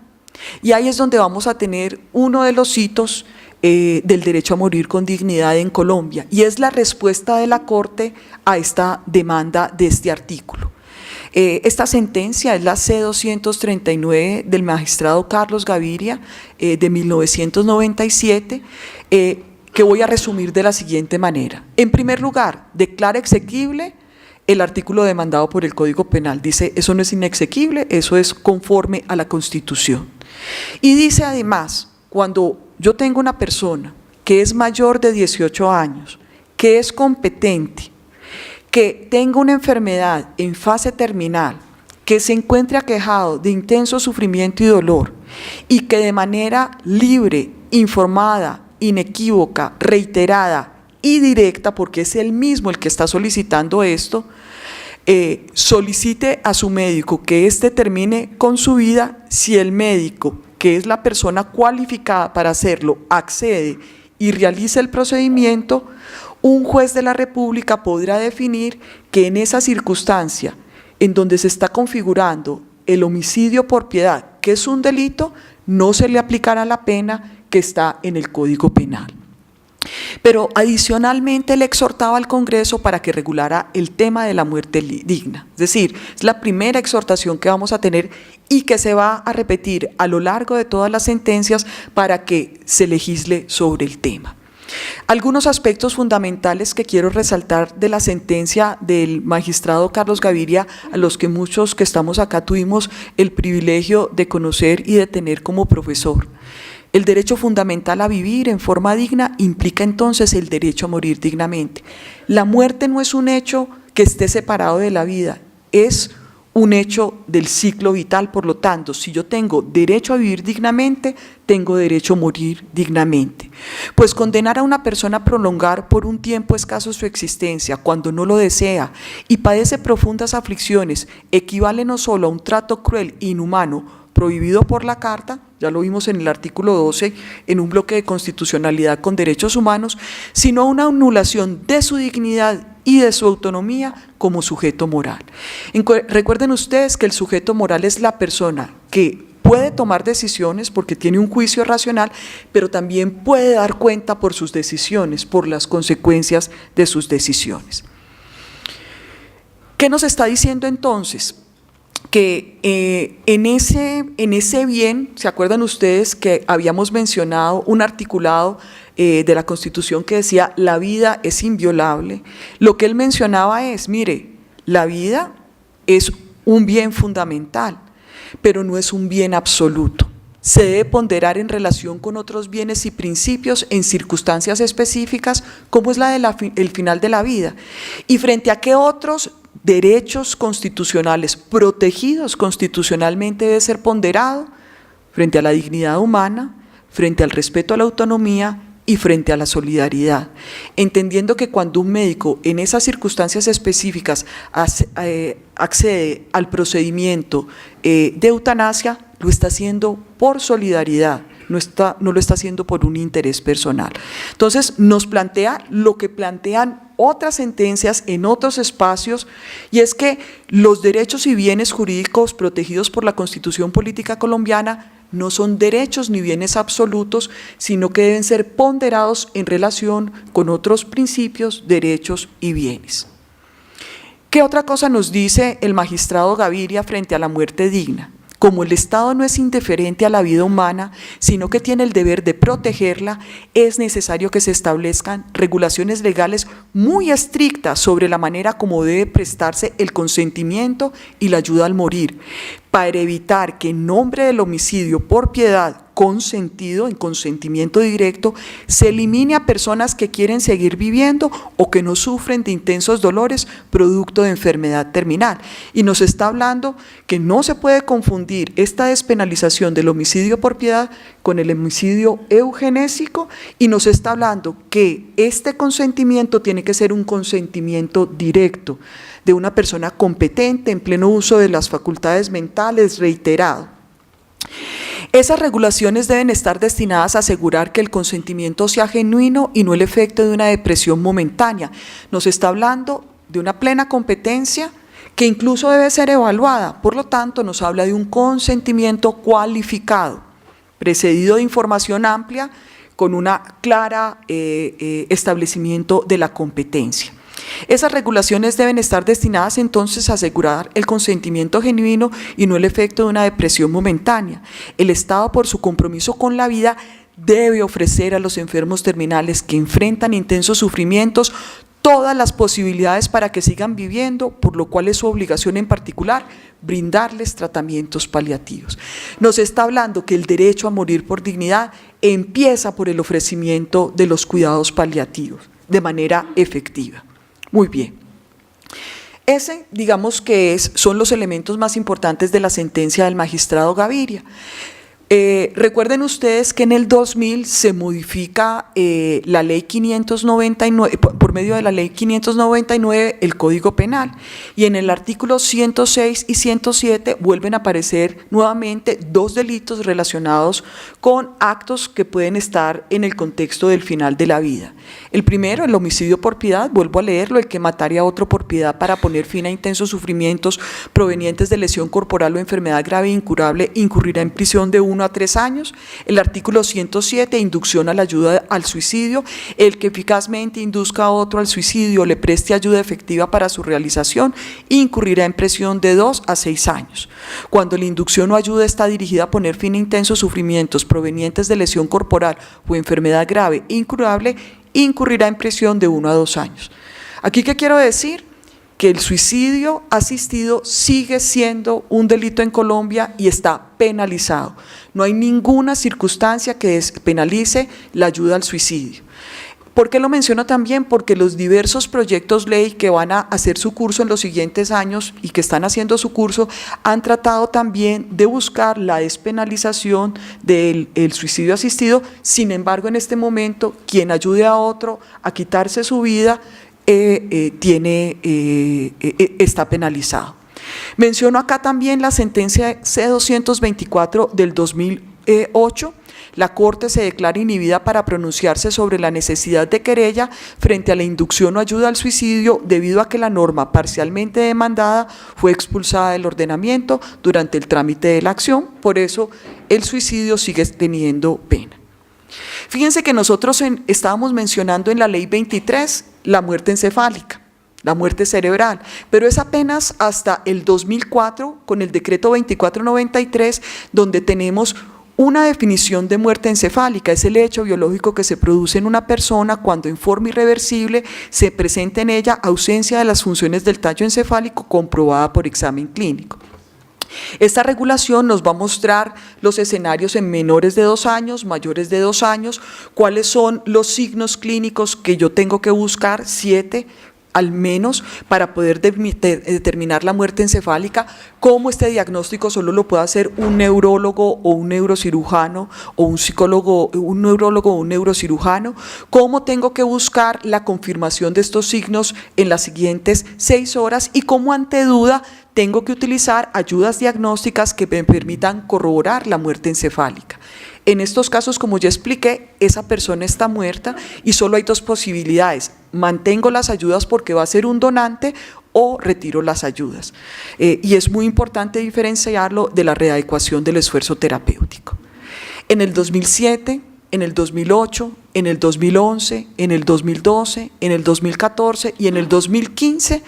A: y ahí es donde vamos a tener uno de los hitos del derecho a morir con dignidad en Colombia, y es la respuesta de la Corte a esta demanda de este artículo. Esta sentencia es la C-239 del magistrado Carlos Gaviria de 1997, que voy a resumir de la siguiente manera. En primer lugar, declara exequible el artículo demandado por el Código Penal. Dice, eso no es inexequible, eso es conforme a la Constitución. Y dice además, cuando yo tengo una persona que es mayor de 18 años, que es competente, que tenga una enfermedad en fase terminal, que se encuentre aquejado de intenso sufrimiento y dolor y que de manera libre, informada, inequívoca, reiterada y directa, porque es él mismo el que está solicitando esto, solicite a su médico que éste termine con su vida. Si el médico, que es la persona cualificada para hacerlo, accede y realiza el procedimiento, un juez de la República podrá definir que en esa circunstancia en donde se está configurando el homicidio por piedad, que es un delito, no se le aplicará la pena que está en el Código Penal. Pero adicionalmente le exhortaba al Congreso para que regulara el tema de la muerte digna. Es decir, es la primera exhortación que vamos a tener y que se va a repetir a lo largo de todas las sentencias para que se legisle sobre el tema. Algunos aspectos fundamentales que quiero resaltar de la sentencia del magistrado Carlos Gaviria, a los que muchos que estamos acá tuvimos el privilegio de conocer y de tener como profesor. El derecho fundamental a vivir en forma digna implica entonces el derecho a morir dignamente. La muerte no es un hecho que esté separado de la vida, es un hecho del ciclo vital. Por lo tanto, si yo tengo derecho a vivir dignamente, tengo derecho a morir dignamente. Pues condenar a una persona a prolongar por un tiempo escaso su existencia cuando no lo desea y padece profundas aflicciones equivale no solo a un trato cruel e inhumano prohibido por la Carta, ya lo vimos en el artículo 12, en un bloque de constitucionalidad con derechos humanos, sino a una anulación de su dignidad y de su autonomía como sujeto moral. Recuerden ustedes que el sujeto moral es la persona que puede tomar decisiones porque tiene un juicio racional, pero también puede dar cuenta por sus decisiones, por las consecuencias de sus decisiones. ¿Qué nos está diciendo entonces? Que en ese bien, ¿se acuerdan ustedes que habíamos mencionado un articulado de la Constitución que decía la vida es inviolable? Lo que él mencionaba es, mire, la vida es un bien fundamental, pero no es un bien absoluto. Se debe ponderar en relación con otros bienes y principios en circunstancias específicas, como es la del final de la vida, y frente a qué otros derechos constitucionales protegidos constitucionalmente debe ser ponderado, frente a la dignidad humana, frente al respeto a la autonomía y frente a la solidaridad, entendiendo que cuando un médico en esas circunstancias específicas accede al procedimiento de eutanasia, lo está haciendo por solidaridad, no lo está haciendo por un interés personal. Entonces nos plantea lo que plantean otras sentencias en otros espacios, y es que los derechos y bienes jurídicos protegidos por la Constitución Política Colombiana no son derechos ni bienes absolutos, sino que deben ser ponderados en relación con otros principios, derechos y bienes. ¿Qué otra cosa nos dice el magistrado Gaviria frente a la muerte digna? Como el Estado no es indiferente a la vida humana, sino que tiene el deber de protegerla, es necesario que se establezcan regulaciones legales muy estrictas sobre la manera como debe prestarse el consentimiento y la ayuda al morir, para evitar que en nombre del homicidio por piedad consentido, en consentimiento directo, se elimine a personas que quieren seguir viviendo o que no sufren de intensos dolores producto de enfermedad terminal. Y nos está hablando que no se puede confundir esta despenalización del homicidio por piedad con el homicidio eugenésico, y nos está hablando que este consentimiento tiene que ser un consentimiento directo de una persona competente, en pleno uso de las facultades mentales, reiterado. Esas regulaciones deben estar destinadas a asegurar que el consentimiento sea genuino y no el efecto de una depresión momentánea. Nos está hablando de una plena competencia que incluso debe ser evaluada, por lo tanto nos habla de un consentimiento cualificado, precedido de información amplia con una clara establecimiento de la competencia. Esas regulaciones deben estar destinadas entonces a asegurar el consentimiento genuino y no el efecto de una depresión momentánea. El Estado, por su compromiso con la vida, debe ofrecer a los enfermos terminales que enfrentan intensos sufrimientos todas las posibilidades para que sigan viviendo, por lo cual es su obligación en particular brindarles tratamientos paliativos. Nos está hablando que el derecho a morir por dignidad empieza por el ofrecimiento de los cuidados paliativos de manera efectiva. Muy bien. Ese, digamos que son los elementos más importantes de la sentencia del magistrado Gaviria. Recuerden ustedes que en el 2000 se modifica la ley 599, por medio de la ley 599, el Código Penal, y en el artículo 106 y 107 vuelven a aparecer nuevamente dos delitos relacionados con actos que pueden estar en el contexto del final de la vida. El primero, el homicidio por piedad, vuelvo a leerlo: el que matare a otro por piedad para poner fin a intensos sufrimientos provenientes de lesión corporal o enfermedad grave e incurable, incurrirá en prisión de 1 a 3 años. El artículo 107, inducción a la ayuda al suicidio: el que eficazmente induzca a otro al suicidio o le preste ayuda efectiva para su realización, incurrirá en prisión de 2 a 6 años. Cuando la inducción o ayuda está dirigida a poner fin a intensos sufrimientos provenientes de lesión corporal o enfermedad grave e incurable, incurrirá en prisión de 1 a 2 años. ¿Aquí qué quiero decir? Que el suicidio asistido sigue siendo un delito en Colombia y está penalizado. No hay ninguna circunstancia que penalice la ayuda al suicidio. ¿Por qué lo menciono también? Porque los diversos proyectos ley que van a hacer su curso en los siguientes años y que están haciendo su curso han tratado también de buscar la despenalización del suicidio asistido. Sin embargo, en este momento, quien ayude a otro a quitarse su vida está penalizado. Menciono acá también la sentencia C-224 del 2008. La Corte se declara inhibida para pronunciarse sobre la necesidad de querella frente a la inducción o ayuda al suicidio debido a que la norma parcialmente demandada fue expulsada del ordenamiento durante el trámite de la acción. Por eso el suicidio sigue teniendo pena. Fíjense que nosotros estábamos mencionando en la ley 23 la muerte encefálica, la muerte cerebral, pero es apenas hasta el 2004 con el decreto 2493 donde tenemos una definición de muerte encefálica. Es el hecho biológico que se produce en una persona cuando en forma irreversible se presenta en ella ausencia de las funciones del tallo encefálico comprobada por examen clínico. Esta regulación nos va a mostrar los escenarios en menores de 2 años, mayores de 2 años, cuáles son los signos clínicos que yo tengo que buscar, 7 al menos, para poder determinar la muerte encefálica, cómo este diagnóstico solo lo puede hacer un neurólogo o un neurocirujano o un psicólogo, un neurólogo o un neurocirujano, cómo tengo que buscar la confirmación de estos signos en las siguientes 6 horas y cómo ante duda tengo que utilizar ayudas diagnósticas que me permitan corroborar la muerte encefálica. En estos casos, como ya expliqué, esa persona está muerta y solo hay 2 posibilidades: mantengo las ayudas porque va a ser un donante o retiro las ayudas. Y es muy importante diferenciarlo de la readecuación del esfuerzo terapéutico. En el 2007, en el 2008, en el 2011, en el 2012, en el 2014 y en el 2015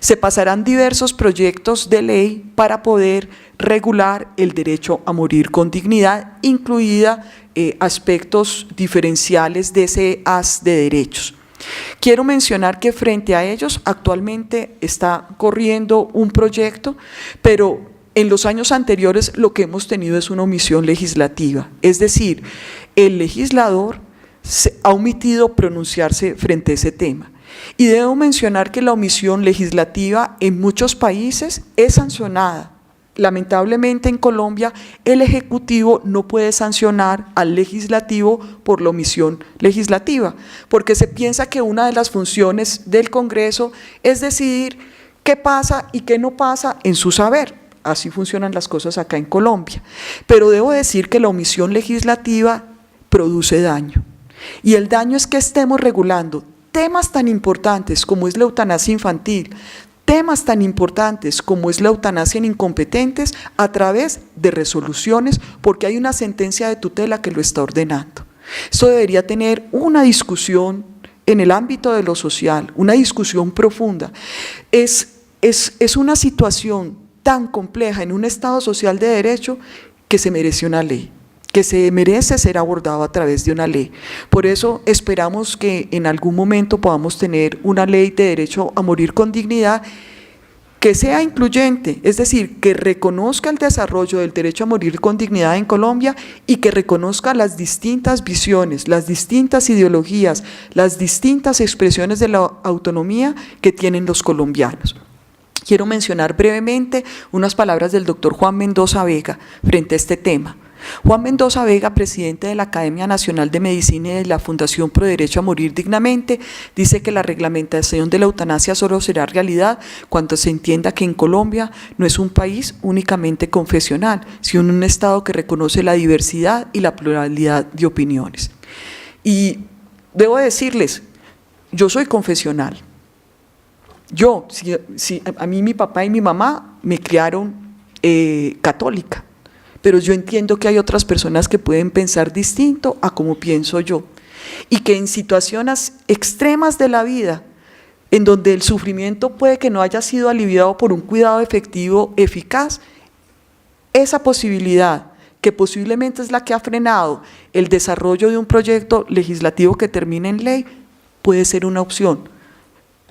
A: se pasarán diversos proyectos de ley para poder regular el derecho a morir con dignidad, incluida aspectos diferenciales de ese haz de derechos. Quiero mencionar que frente a ellos actualmente está corriendo un proyecto, pero en los años anteriores lo que hemos tenido es una omisión legislativa, es decir, el legislador ha omitido pronunciarse frente a ese tema. Y debo mencionar que la omisión legislativa en muchos países es sancionada. Lamentablemente en Colombia el Ejecutivo no puede sancionar al Legislativo por la omisión legislativa, porque se piensa que una de las funciones del Congreso es decidir qué pasa y qué no pasa en su saber. Así funcionan las cosas acá en Colombia. Pero debo decir que la omisión legislativa produce daño. Y el daño es que estemos regulando temas tan importantes como es la eutanasia infantil, temas tan importantes como es la eutanasia en incompetentes a través de resoluciones porque hay una sentencia de tutela que lo está ordenando. Esto debería tener una discusión en el ámbito de lo social, una discusión profunda. Es una situación tan compleja en un Estado social de derecho que se merece una ley, que se merece ser abordado a través de una ley. Por eso esperamos que en algún momento podamos tener una ley de derecho a morir con dignidad que sea incluyente, es decir, que reconozca el desarrollo del derecho a morir con dignidad en Colombia y que reconozca las distintas visiones, las distintas ideologías, las distintas expresiones de la autonomía que tienen los colombianos. Quiero mencionar brevemente unas palabras del doctor Juan Mendoza Vega frente a este tema. Juan Mendoza Vega, presidente de la Academia Nacional de Medicina y de la Fundación Pro Derecho a Morir Dignamente, dice que la reglamentación de la eutanasia solo será realidad cuando se entienda que en Colombia no es un país únicamente confesional, sino un Estado que reconoce la diversidad y la pluralidad de opiniones. Y debo decirles, yo soy confesional. A mí mi papá y mi mamá me criaron católica. Pero yo entiendo que hay otras personas que pueden pensar distinto a como pienso yo y que en situaciones extremas de la vida, en donde el sufrimiento puede que no haya sido aliviado por un cuidado efectivo, eficaz, esa posibilidad, que posiblemente es la que ha frenado el desarrollo de un proyecto legislativo que termine en ley, puede ser una opción.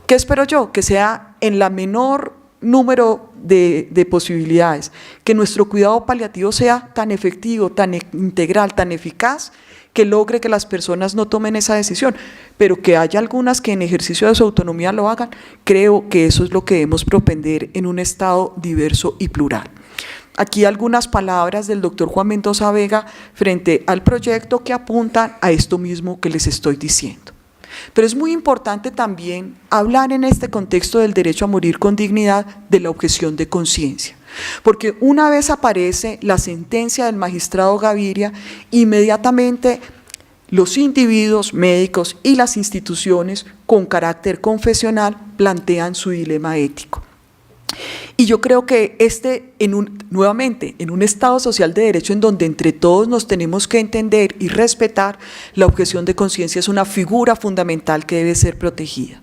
A: ¿Qué espero yo? Que sea en la menor número de posibilidades, que nuestro cuidado paliativo sea tan efectivo, tan integral, tan eficaz, que logre que las personas no tomen esa decisión, pero que haya algunas que en ejercicio de su autonomía lo hagan. Creo que eso es lo que debemos propender en un Estado diverso y plural. Aquí algunas palabras del doctor Juan Mendoza Vega frente al proyecto que apuntan a esto mismo que les estoy diciendo. Pero es muy importante también hablar en este contexto del derecho a morir con dignidad de la objeción de conciencia, porque una vez aparece la sentencia del magistrado Gaviria, inmediatamente los individuos, médicos y las instituciones con carácter confesional plantean su dilema ético. Y yo creo que nuevamente, en un Estado social de derecho en donde entre todos nos tenemos que entender y respetar, la objeción de conciencia es una figura fundamental que debe ser protegida.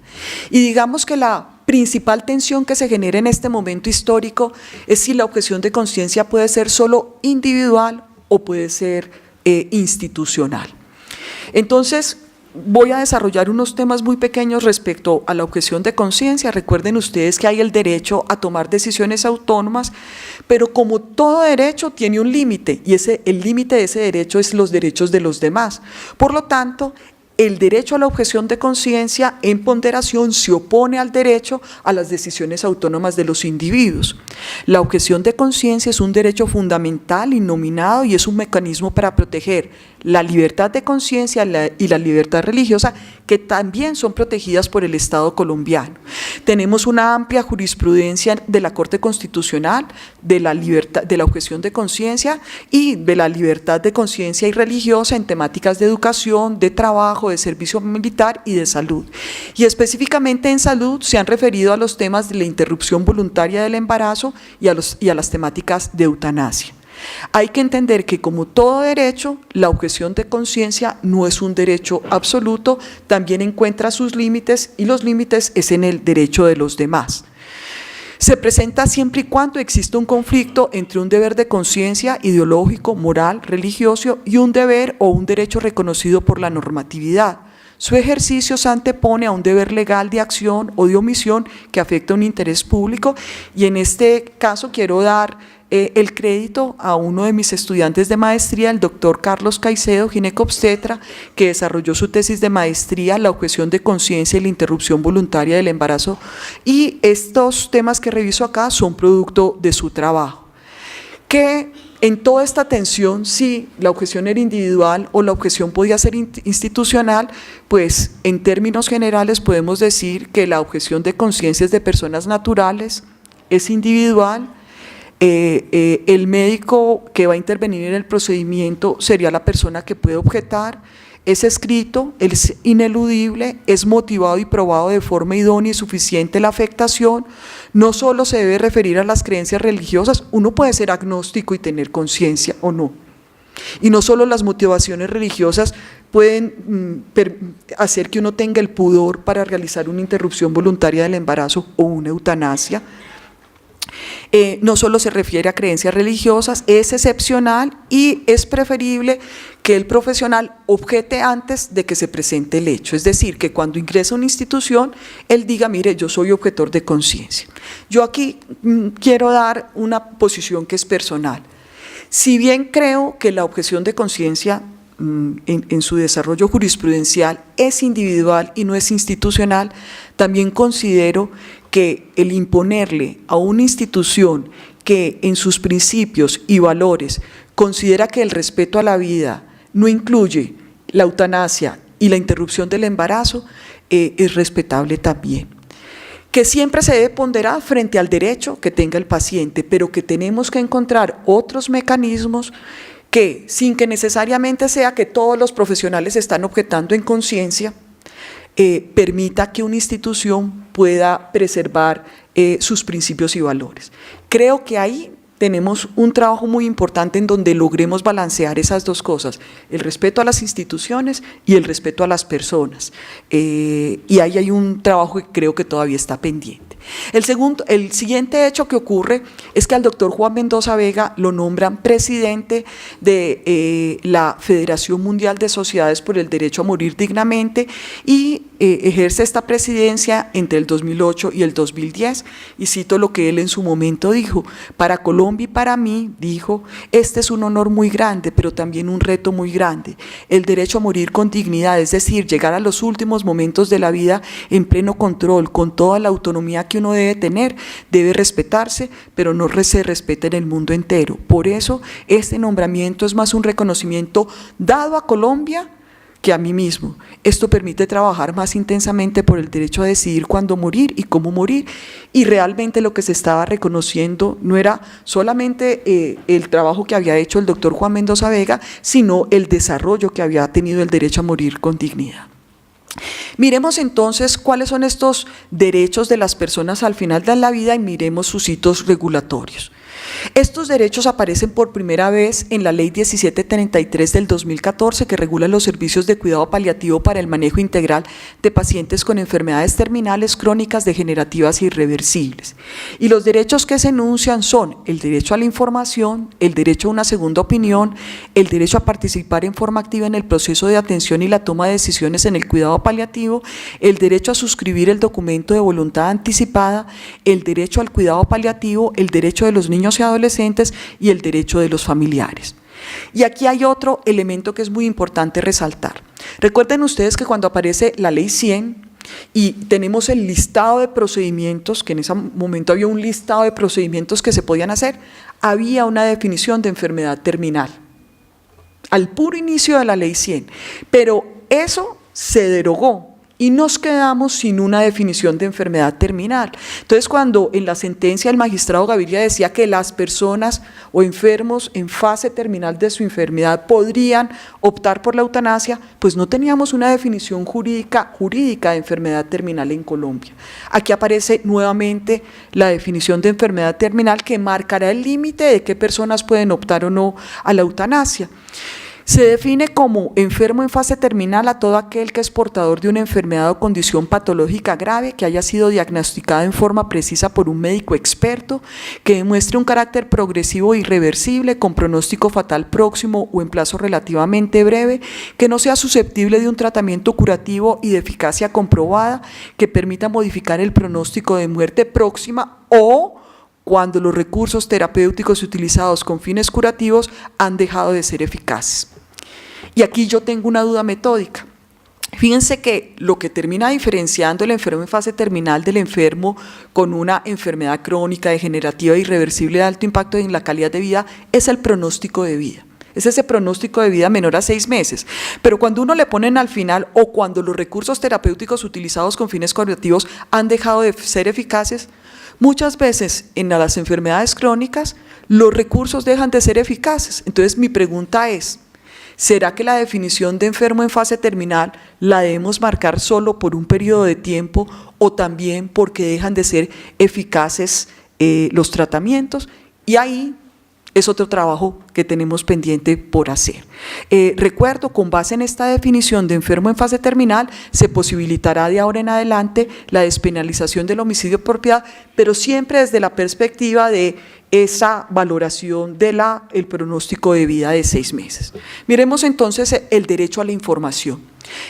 A: Y digamos que la principal tensión que se genera en este momento histórico es si la objeción de conciencia puede ser solo individual o puede ser institucional. Entonces, voy a desarrollar unos temas muy pequeños respecto a la objeción de conciencia. Recuerden ustedes que hay el derecho a tomar decisiones autónomas, pero como todo derecho tiene un límite, y el límite de ese derecho es los derechos de los demás. Por lo tanto, el derecho a la objeción de conciencia en ponderación se opone al derecho a las decisiones autónomas de los individuos. La objeción de conciencia es un derecho fundamental, innominado, y es un mecanismo para proteger la libertad de conciencia y la libertad religiosa, que también son protegidas por el Estado colombiano. Tenemos una amplia jurisprudencia de la Corte Constitucional de la objeción de conciencia y de la libertad de conciencia y religiosa en temáticas de educación, de trabajo, de servicio militar y de salud. Y específicamente en salud se han referido a los temas de la interrupción voluntaria del embarazo y a las temáticas de eutanasia. Hay que entender que, como todo derecho, la objeción de conciencia no es un derecho absoluto, también encuentra sus límites, y los límites es en el derecho de los demás. Se presenta siempre y cuando existe un conflicto entre un deber de conciencia ideológico, moral, religioso y un deber o un derecho reconocido por la normatividad. Su ejercicio se antepone a un deber legal de acción o de omisión que afecta a un interés público, y en este caso quiero dar el crédito a uno de mis estudiantes de maestría, el doctor Carlos Caicedo, ginecobstetra, que desarrolló su tesis de maestría, la objeción de conciencia y la interrupción voluntaria del embarazo, y estos temas que reviso acá son producto de su trabajo. Que en toda esta tensión, si la objeción era individual o la objeción podía ser institucional, pues en términos generales podemos decir que la objeción de conciencia es de personas naturales, es individual. El médico que va a intervenir en el procedimiento sería la persona que puede objetar, es escrito, es ineludible, es motivado y probado de forma idónea y suficiente la afectación. No solo se debe referir a las creencias religiosas, uno puede ser agnóstico y tener conciencia o no. Y no solo las motivaciones religiosas pueden hacer que uno tenga el pudor para realizar una interrupción voluntaria del embarazo o una eutanasia. No solo se refiere a creencias religiosas, es excepcional y es preferible que el profesional objete antes de que se presente el hecho. Es decir, que cuando ingresa a una institución, él diga, mire, yo soy objetor de conciencia. Yo aquí quiero dar una posición que es personal. Si bien creo que la objeción de conciencia en su desarrollo jurisprudencial es individual y no es institucional, también considero que el imponerle a una institución que en sus principios y valores considera que el respeto a la vida no incluye la eutanasia y la interrupción del embarazo, es respetable también. Que siempre se debe ponderar frente al derecho que tenga el paciente, pero que tenemos que encontrar otros mecanismos que, sin que necesariamente sea que todos los profesionales están objetando en conciencia, permita que una institución pueda preservar sus principios y valores. Creo que ahí tenemos un trabajo muy importante en donde logremos balancear esas dos cosas, el respeto a las instituciones y el respeto a las personas. Y ahí hay un trabajo que creo que todavía está pendiente. El siguiente hecho que ocurre es que al doctor Juan Mendoza Vega lo nombran presidente de la Federación Mundial de Sociedades por el Derecho a Morir Dignamente, y ejerce esta presidencia entre el 2008 y el 2010, y cito lo que él en su momento dijo: para Colombia y para mí, dijo, este es un honor muy grande, pero también un reto muy grande. El derecho a morir con dignidad, es decir, llegar a los últimos momentos de la vida en pleno control, con toda la autonomía que uno debe tener, debe respetarse, pero no se respeta en el mundo entero. Por eso, este nombramiento es más un reconocimiento dado a Colombia que a mí mismo. Esto permite trabajar más intensamente por el derecho a decidir cuándo morir y cómo morir, y realmente lo que se estaba reconociendo no era solamente el trabajo que había hecho el doctor Juan Mendoza Vega, sino el desarrollo que había tenido el derecho a morir con dignidad. Miremos entonces cuáles son estos derechos de las personas al final de la vida y miremos sus hitos regulatorios. Estos derechos aparecen por primera vez en la Ley 1733 del 2014, que regula los servicios de cuidado paliativo para el manejo integral de pacientes con enfermedades terminales, crónicas, degenerativas e irreversibles. Y los derechos que se enuncian son el derecho a la información, el derecho a una segunda opinión, el derecho a participar en forma activa en el proceso de atención y la toma de decisiones en el cuidado paliativo, el derecho a suscribir el documento de voluntad anticipada, el derecho al cuidado paliativo, el derecho de los niños y adolescentes y el derecho de los familiares. Y aquí hay otro elemento que es muy importante resaltar. Recuerden ustedes que cuando aparece la Ley 100 y tenemos el listado de procedimientos, que en ese momento había un listado de procedimientos que se podían hacer, había una definición de enfermedad terminal al puro inicio de la Ley 100, pero eso se derogó y nos quedamos sin una definición de enfermedad terminal. Entonces, cuando en la sentencia el magistrado Gaviria decía que las personas o enfermos en fase terminal de su enfermedad podrían optar por la eutanasia, pues no teníamos una definición jurídica de enfermedad terminal en Colombia. Aquí aparece nuevamente la definición de enfermedad terminal que marcará el límite de qué personas pueden optar o no a la eutanasia. Se define como enfermo en fase terminal a todo aquel que es portador de una enfermedad o condición patológica grave que haya sido diagnosticada en forma precisa por un médico experto, que demuestre un carácter progresivo e irreversible con pronóstico fatal próximo o en plazo relativamente breve, que no sea susceptible de un tratamiento curativo y de eficacia comprobada, que permita modificar el pronóstico de muerte próxima o cuando los recursos terapéuticos utilizados con fines curativos han dejado de ser eficaces. Y aquí yo tengo una duda metódica. Fíjense que lo que termina diferenciando el enfermo en fase terminal del enfermo con una enfermedad crónica, degenerativa e irreversible de alto impacto en la calidad de vida es el pronóstico de vida. Es ese pronóstico de vida menor a 6 meses. Pero cuando uno le ponen al final o cuando los recursos terapéuticos utilizados con fines curativos han dejado de ser eficaces, muchas veces en las enfermedades crónicas los recursos dejan de ser eficaces. Entonces mi pregunta es, ¿será que la definición de enfermo en fase terminal la debemos marcar solo por un periodo de tiempo o también porque dejan de ser eficaces los tratamientos? Y ahí es otro trabajo que tenemos pendiente por hacer. Recuerdo, con base en esta definición de enfermo en fase terminal, se posibilitará de ahora en adelante la despenalización del homicidio por propiedad, pero siempre desde la perspectiva de esa valoración del pronóstico de vida de 6 meses. Miremos entonces el derecho a la información.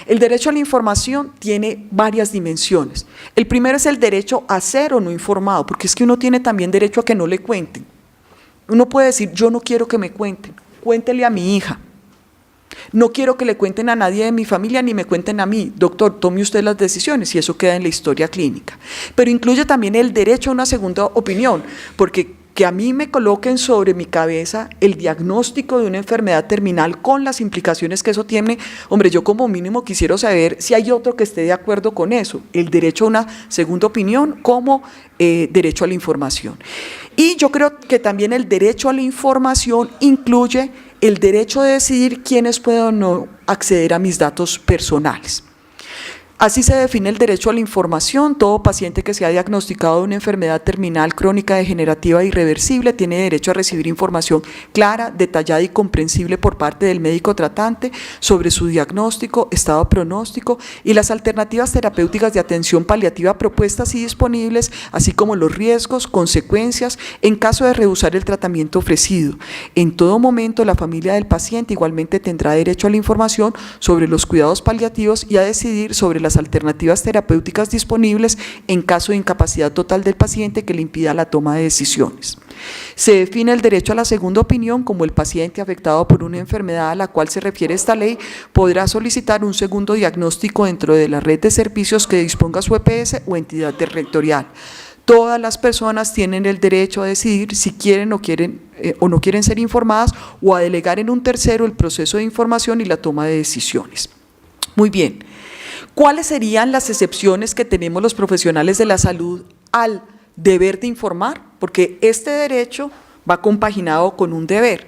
A: El derecho a la información tiene varias dimensiones. El primero es el derecho a ser o no informado, porque es que uno tiene también derecho a que no le cuenten. Uno puede decir, yo no quiero que me cuenten, cuéntele a mi hija. No quiero que le cuenten a nadie de mi familia ni me cuenten a mí. Doctor, tome usted las decisiones y eso queda en la historia clínica. Pero incluye también el derecho a una segunda opinión, porque que a mí me coloquen sobre mi cabeza el diagnóstico de una enfermedad terminal con las implicaciones que eso tiene, hombre, yo como mínimo quisiera saber si hay otro que esté de acuerdo con eso. El derecho a una segunda opinión como derecho a la información. Y yo creo que también el derecho a la información incluye el derecho de decidir quiénes pueden o no acceder a mis datos personales. Así se define el derecho a la información. Todo paciente que sea diagnosticado de una enfermedad terminal, crónica, degenerativa e irreversible tiene derecho a recibir información clara, detallada y comprensible por parte del médico tratante sobre su diagnóstico, estado pronóstico y las alternativas terapéuticas de atención paliativa propuestas y disponibles, así como los riesgos, consecuencias en caso de rehusar el tratamiento ofrecido. En todo momento, la familia del paciente igualmente tendrá derecho a la información sobre los cuidados paliativos y a decidir sobre las alternativas terapéuticas disponibles en caso de incapacidad total del paciente que le impida la toma de decisiones. Se define el derecho a la segunda opinión como el paciente afectado por una enfermedad a la cual se refiere esta ley podrá solicitar un segundo diagnóstico dentro de la red de servicios que disponga su EPS o entidad territorial. Todas las personas tienen el derecho a decidir si quieren o no quieren ser informadas o a delegar en un tercero el proceso de información y la toma de decisiones. Muy bien, ¿cuáles serían las excepciones que tenemos los profesionales de la salud al deber de informar? Porque este derecho va compaginado con un deber.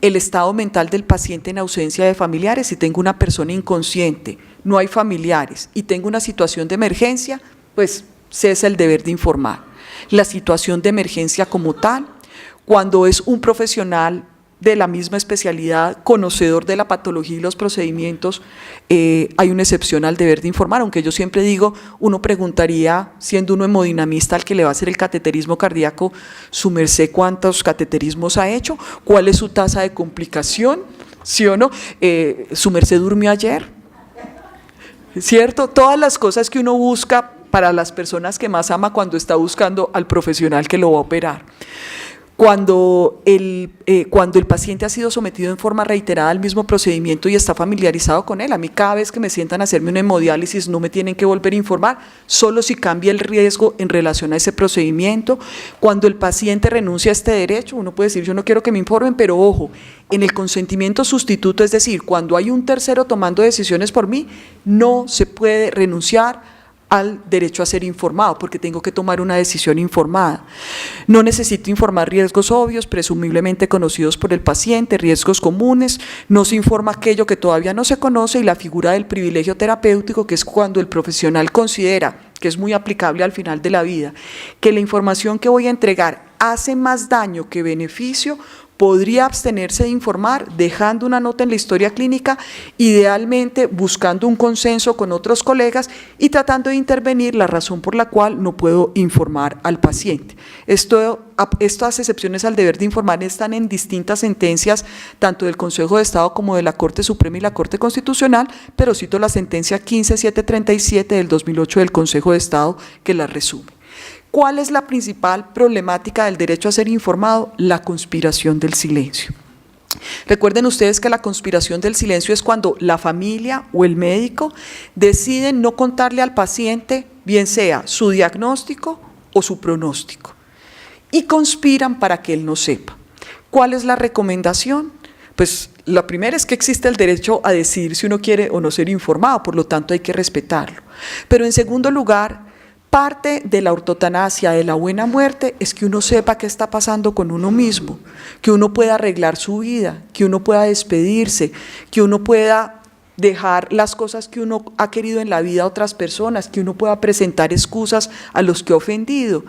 A: El estado mental del paciente en ausencia de familiares. Si tengo una persona inconsciente, no hay familiares y tengo una situación de emergencia, pues cesa el deber de informar. La situación de emergencia como tal, cuando es un profesional de la misma especialidad, conocedor de la patología y los procedimientos, hay una excepción al deber de informar, aunque yo siempre digo, uno preguntaría, siendo uno hemodinamista al que le va a hacer el cateterismo cardíaco, su merced, ¿cuántos cateterismos ha hecho? ¿Cuál es su tasa de complicación? ¿Sí o no? ¿Su merced durmió ayer? ¿Cierto? Todas las cosas que uno busca para las personas que más ama cuando está buscando al profesional que lo va a operar. Cuando el paciente ha sido sometido en forma reiterada al mismo procedimiento y está familiarizado con él, a mí cada vez que me sientan a hacerme una hemodiálisis no me tienen que volver a informar, solo si cambia el riesgo en relación a ese procedimiento. Cuando el paciente renuncia a este derecho, uno puede decir, yo no quiero que me informen, pero ojo, en el consentimiento sustituto, es decir, cuando hay un tercero tomando decisiones por mí, no se puede renunciar al derecho a ser informado, porque tengo que tomar una decisión informada. No necesito informar riesgos obvios, presumiblemente conocidos por el paciente, riesgos comunes, no se informa aquello que todavía no se conoce y la figura del privilegio terapéutico, que es cuando el profesional considera, que es muy aplicable al final de la vida, que la información que voy a entregar hace más daño que beneficio, podría abstenerse de informar dejando una nota en la historia clínica, idealmente buscando un consenso con otros colegas y tratando de intervenir la razón por la cual no puedo informar al paciente. Estas excepciones al deber de informar están en distintas sentencias, tanto del Consejo de Estado como de la Corte Suprema y la Corte Constitucional, pero cito la sentencia 15737 del 2008 del Consejo de Estado que la resume. ¿Cuál es la principal problemática del derecho a ser informado? La conspiración del silencio. Recuerden ustedes que la conspiración del silencio es cuando la familia o el médico deciden no contarle al paciente, bien sea su diagnóstico o su pronóstico, y conspiran para que él no sepa. ¿Cuál es la recomendación? Pues la primera es que existe el derecho a decidir si uno quiere o no ser informado, por lo tanto hay que respetarlo. Pero en segundo lugar, parte de la ortotanasia, de la buena muerte, es que uno sepa qué está pasando con uno mismo, que uno pueda arreglar su vida, que uno pueda despedirse, que uno pueda dejar las cosas que uno ha querido en la vida a otras personas, que uno pueda presentar excusas a los que ha ofendido,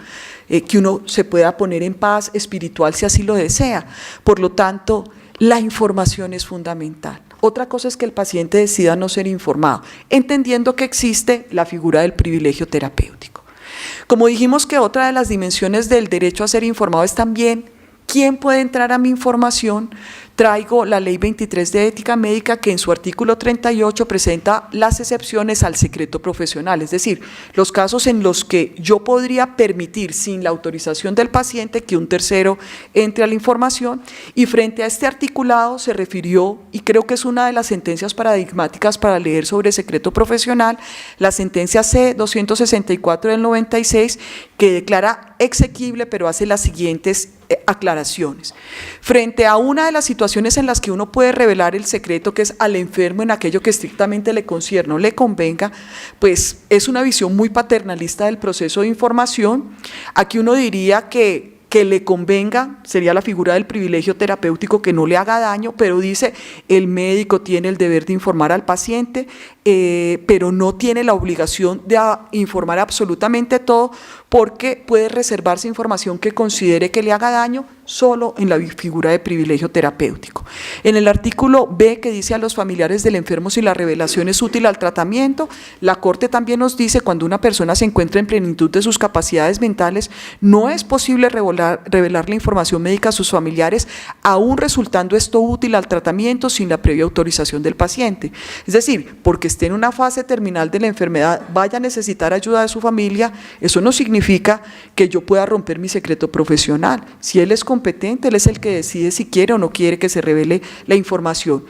A: que uno se pueda poner en paz espiritual si así lo desea. Por lo tanto, la información es fundamental. Otra cosa es que el paciente decida no ser informado, entendiendo que existe la figura del privilegio terapéutico. Como dijimos que otra de las dimensiones del derecho a ser informado es también quién puede entrar a mi información, traigo la Ley 23 de Ética Médica que en su artículo 38 presenta las excepciones al secreto profesional, es decir, los casos en los que yo podría permitir sin la autorización del paciente que un tercero entre a la información, y frente a este articulado se refirió, y creo que es una de las sentencias paradigmáticas para leer sobre secreto profesional, la sentencia C-264 del 96, que declara exequible pero hace las siguientes aclaraciones. Frente a una de las situaciones en las que uno puede revelar el secreto, que es al enfermo en aquello que estrictamente le concierne o le convenga, pues es una visión muy paternalista del proceso de información. Aquí uno diría que le convenga, sería la figura del privilegio terapéutico, que no le haga daño, pero dice el médico tiene el deber de informar al paciente, pero no tiene la obligación de informar absolutamente todo, porque puede reservarse información que considere que le haga daño solo en la figura de privilegio terapéutico. En el artículo B, que dice a los familiares del enfermo si la revelación es útil al tratamiento, la Corte también nos dice cuando una persona se encuentra en plenitud de sus capacidades mentales, no es posible revelar la información médica a sus familiares, aún resultando esto útil al tratamiento sin la previa autorización del paciente. Es decir, porque esté en una fase terminal de la enfermedad vaya a necesitar ayuda de su familia, eso no significa que yo pueda romper mi secreto profesional. Si él es competente, él es el que decide si quiere o no quiere que se revele la información.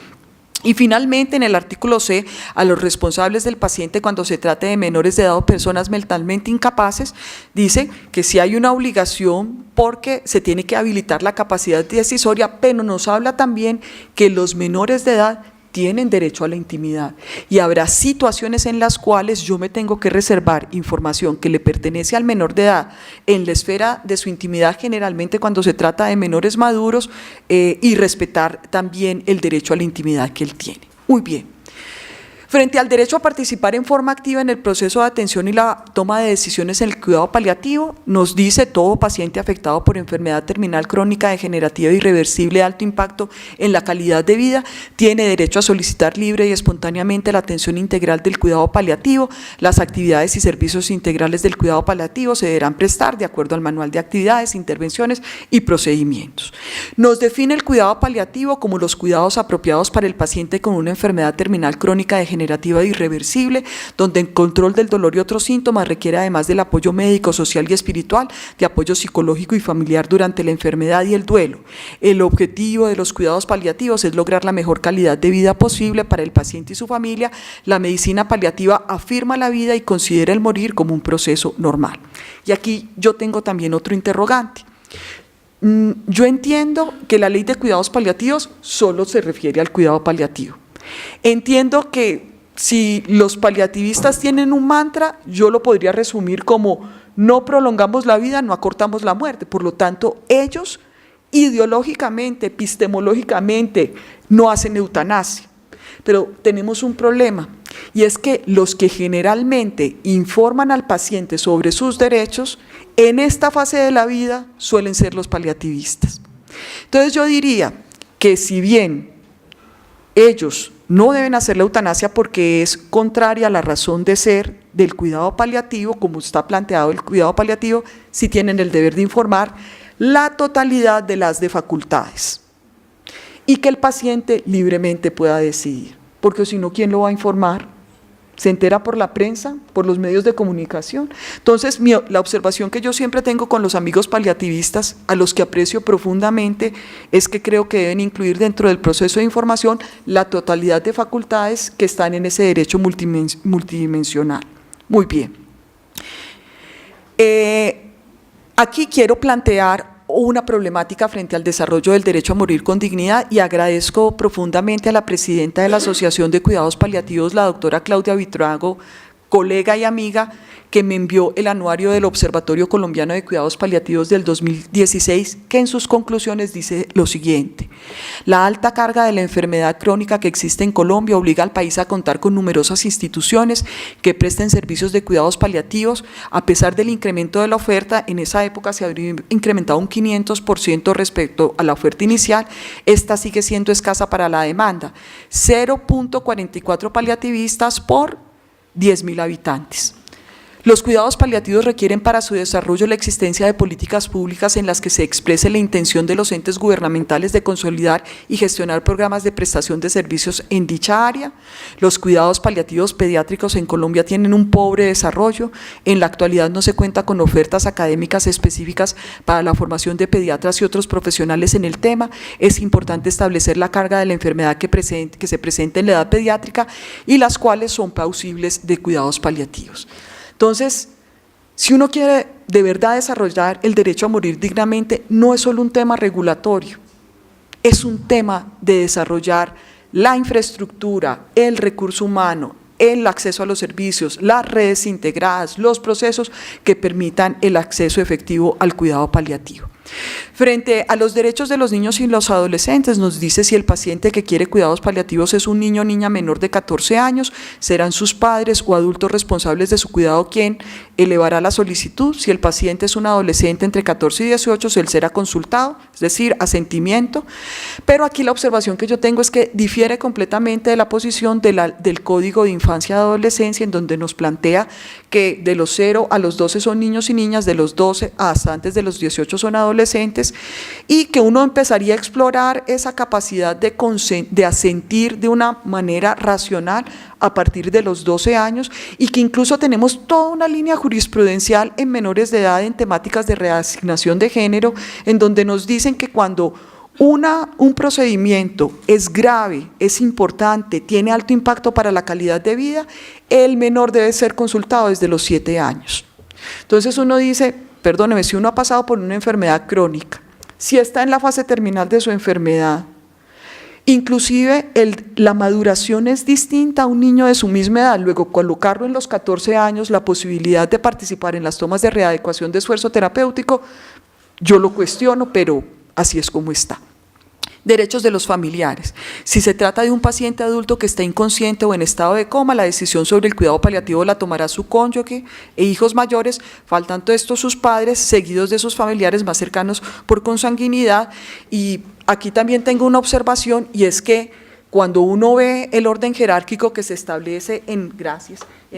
A: Y finalmente, en el artículo C, a los responsables del paciente cuando se trate de menores de edad o personas mentalmente incapaces, dice que sí hay una obligación porque se tiene que habilitar la capacidad decisoria, pero nos habla también que los menores de edad tienen derecho a la intimidad y habrá situaciones en las cuales yo me tengo que reservar información que le pertenece al menor de edad en la esfera de su intimidad, generalmente cuando se trata de menores maduros, y respetar también el derecho a la intimidad que él tiene. Muy bien. Frente al derecho a participar en forma activa en el proceso de atención y la toma de decisiones en el cuidado paliativo, nos dice todo paciente afectado por enfermedad terminal crónica degenerativa irreversible de alto impacto en la calidad de vida tiene derecho a solicitar libre y espontáneamente la atención integral del cuidado paliativo. Las actividades y servicios integrales del cuidado paliativo se deberán prestar de acuerdo al manual de actividades, intervenciones y procedimientos. Nos define el cuidado paliativo como los cuidados apropiados para el paciente con una enfermedad terminal crónica degenerativa irreversible, donde el control del dolor y otros síntomas requiere además del apoyo médico, social y espiritual, de apoyo psicológico y familiar durante la enfermedad y el duelo. El objetivo de los cuidados paliativos es lograr la mejor calidad de vida posible para el paciente y su familia. La medicina paliativa afirma la vida y considera el morir como un proceso normal. Y aquí yo tengo también otro interrogante. Yo entiendo que la ley de cuidados paliativos solo se refiere al cuidado paliativo. Entiendo que si los paliativistas tienen un mantra, yo lo podría resumir como no prolongamos la vida, no acortamos la muerte. Por lo tanto, ellos ideológicamente, epistemológicamente, no hacen eutanasia. Pero tenemos un problema, y es que los que generalmente informan al paciente sobre sus derechos, en esta fase de la vida suelen ser los paliativistas. Entonces yo diría que si bien ellos no deben hacer la eutanasia porque es contraria a la razón de ser del cuidado paliativo, como está planteado el cuidado paliativo, sí tienen el deber de informar la totalidad de las facultades y que el paciente libremente pueda decidir, porque si no, ¿quién lo va a informar? ¿Se entera por la prensa, por los medios de comunicación? Entonces, la observación que yo siempre tengo con los amigos paliativistas, a los que aprecio profundamente, es que creo que deben incluir dentro del proceso de información la totalidad de facultades que están en ese derecho multidimensional. Muy bien. Aquí quiero plantear una problemática frente al desarrollo del derecho a morir con dignidad y agradezco profundamente a la presidenta de la Asociación de Cuidados Paliativos, la doctora Claudia Vitrago, colega y amiga, que me envió el anuario del Observatorio Colombiano de Cuidados Paliativos del 2016, que en sus conclusiones dice lo siguiente: la alta carga de la enfermedad crónica que existe en Colombia obliga al país a contar con numerosas instituciones que presten servicios de cuidados paliativos. A pesar del incremento de la oferta, en esa época se habría incrementado un 500% respecto a la oferta inicial, esta sigue siendo escasa para la demanda, 0.44 paliativistas por 10.000 habitantes. Los cuidados paliativos requieren para su desarrollo la existencia de políticas públicas en las que se exprese la intención de los entes gubernamentales de consolidar y gestionar programas de prestación de servicios en dicha área. Los cuidados paliativos pediátricos en Colombia tienen un pobre desarrollo. En la actualidad no se cuenta con ofertas académicas específicas para la formación de pediatras y otros profesionales en el tema. Es importante establecer la carga de la enfermedad que se presenta en la edad pediátrica y las cuales son plausibles de cuidados paliativos. Entonces, si uno quiere de verdad desarrollar el derecho a morir dignamente, no es solo un tema regulatorio, es un tema de desarrollar la infraestructura, el recurso humano, el acceso a los servicios, las redes integradas, los procesos que permitan el acceso efectivo al cuidado paliativo. Frente a los derechos de los niños y los adolescentes, nos dice si el paciente que quiere cuidados paliativos es un niño o niña menor de 14 años, serán sus padres o adultos responsables de su cuidado quien elevará la solicitud. Si el paciente es un adolescente entre 14 y 18, él será consultado, es decir, asentimiento. Pero aquí la observación que yo tengo es que difiere completamente de la posición del Código de Infancia y Adolescencia, en donde nos plantea que de los 0 a los 12 son niños y niñas, de los 12 hasta antes de los 18 son adolescentes, adolescentes, y que uno empezaría a explorar esa capacidad de asentir de una manera racional a partir de los 12 años, y que incluso tenemos toda una línea jurisprudencial en menores de edad en temáticas de reasignación de género, en donde nos dicen que cuando un procedimiento es grave, es importante, tiene alto impacto para la calidad de vida, el menor debe ser consultado desde los 7 años. Entonces uno dice, perdóneme, si uno ha pasado por una enfermedad crónica, si está en la fase terminal de su enfermedad, inclusive la maduración es distinta a un niño de su misma edad, luego colocarlo en los 14 años, la posibilidad de participar en las tomas de readecuación de esfuerzo terapéutico, yo lo cuestiono, pero así es como está. Derechos de los familiares. Si se trata de un paciente adulto que está inconsciente o en estado de coma, la decisión sobre el cuidado paliativo la tomará su cónyuge e hijos mayores, faltando estos sus padres, seguidos de sus familiares más cercanos por consanguinidad. Y aquí también tengo una observación, y es que cuando uno ve el orden jerárquico que se establece en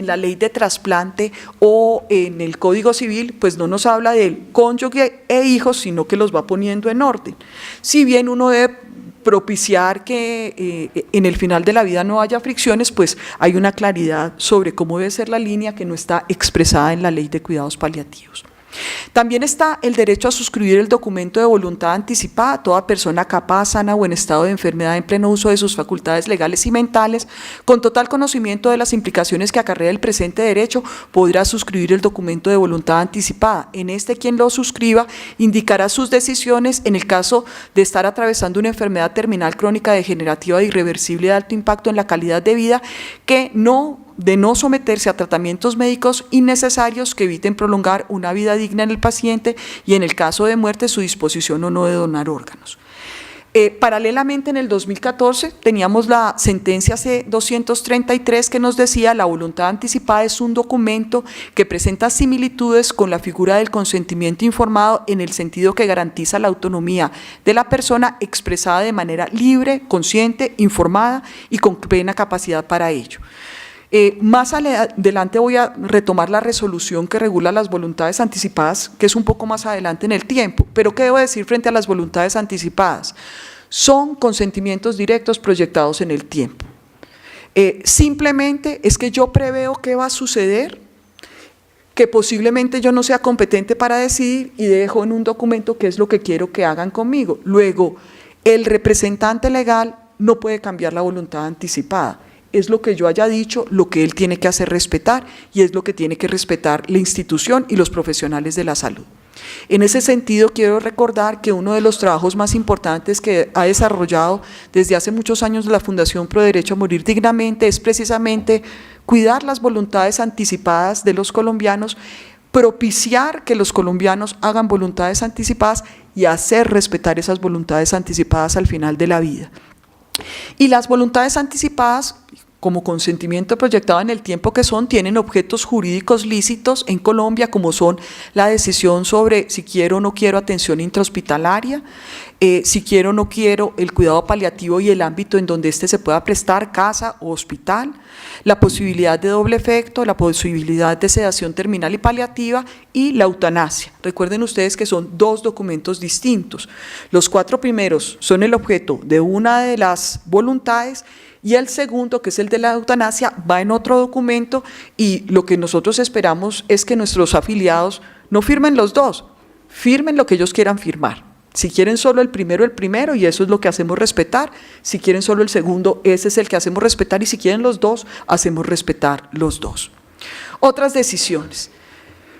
A: la ley de trasplante o en el Código Civil, pues no nos habla del cónyuge e hijos, sino que los va poniendo en orden. Si bien uno debe propiciar que en el final de la vida no haya fricciones, pues hay una claridad sobre cómo debe ser la línea que no está expresada en la ley de cuidados paliativos. También está el derecho a suscribir el documento de voluntad anticipada. Toda persona capaz, sana o en estado de enfermedad en pleno uso de sus facultades legales y mentales, con total conocimiento de las implicaciones que acarrea el presente derecho, podrá suscribir el documento de voluntad anticipada. En este, quien lo suscriba indicará sus decisiones en el caso de estar atravesando una enfermedad terminal crónica degenerativa e irreversible de alto impacto en la calidad de vida, de no someterse a tratamientos médicos innecesarios que eviten prolongar una vida digna en el paciente, y en el caso de muerte su disposición o no de donar órganos. Paralelamente, en el 2014 teníamos la sentencia C-233 que nos decía: la voluntad anticipada es un documento que presenta similitudes con la figura del consentimiento informado en el sentido que garantiza la autonomía de la persona expresada de manera libre, consciente, informada y con plena capacidad para ello. Más adelante voy a retomar la resolución que regula las voluntades anticipadas, que es un poco más adelante en el tiempo, pero ¿qué debo decir frente a las voluntades anticipadas? Son consentimientos directos proyectados en el tiempo. Simplemente es que yo preveo qué va a suceder, que posiblemente yo no sea competente para decidir, y dejo en un documento qué es lo que quiero que hagan conmigo. Luego, el representante legal no puede cambiar la voluntad anticipada. Es lo que yo haya dicho, lo que él tiene que hacer respetar, y es lo que tiene que respetar la institución y los profesionales de la salud. En ese sentido, quiero recordar que uno de los trabajos más importantes que ha desarrollado desde hace muchos años la Fundación Pro Derecho a Morir Dignamente es precisamente cuidar las voluntades anticipadas de los colombianos, propiciar que los colombianos hagan voluntades anticipadas y hacer respetar esas voluntades anticipadas al final de la vida. Y las voluntades anticipadas, como consentimiento proyectado en el tiempo que son, tienen objetos jurídicos lícitos en Colombia, como son la decisión sobre si quiero o no quiero atención intrahospitalaria, si quiero o no quiero el cuidado paliativo y el ámbito en donde éste se pueda prestar, casa o hospital, la posibilidad de doble efecto, la posibilidad de sedación terminal y paliativa, y la eutanasia. Recuerden ustedes que son dos documentos distintos. Los 4 primeros son el objeto de una de las voluntades, y el segundo, que es el de la eutanasia, va en otro documento, y lo que nosotros esperamos es que nuestros afiliados no firmen los dos, firmen lo que ellos quieran firmar. Si quieren solo el primero, y eso es lo que hacemos respetar. Si quieren solo el segundo, ese es el que hacemos respetar, y si quieren los dos, hacemos respetar los dos. Otras decisiones.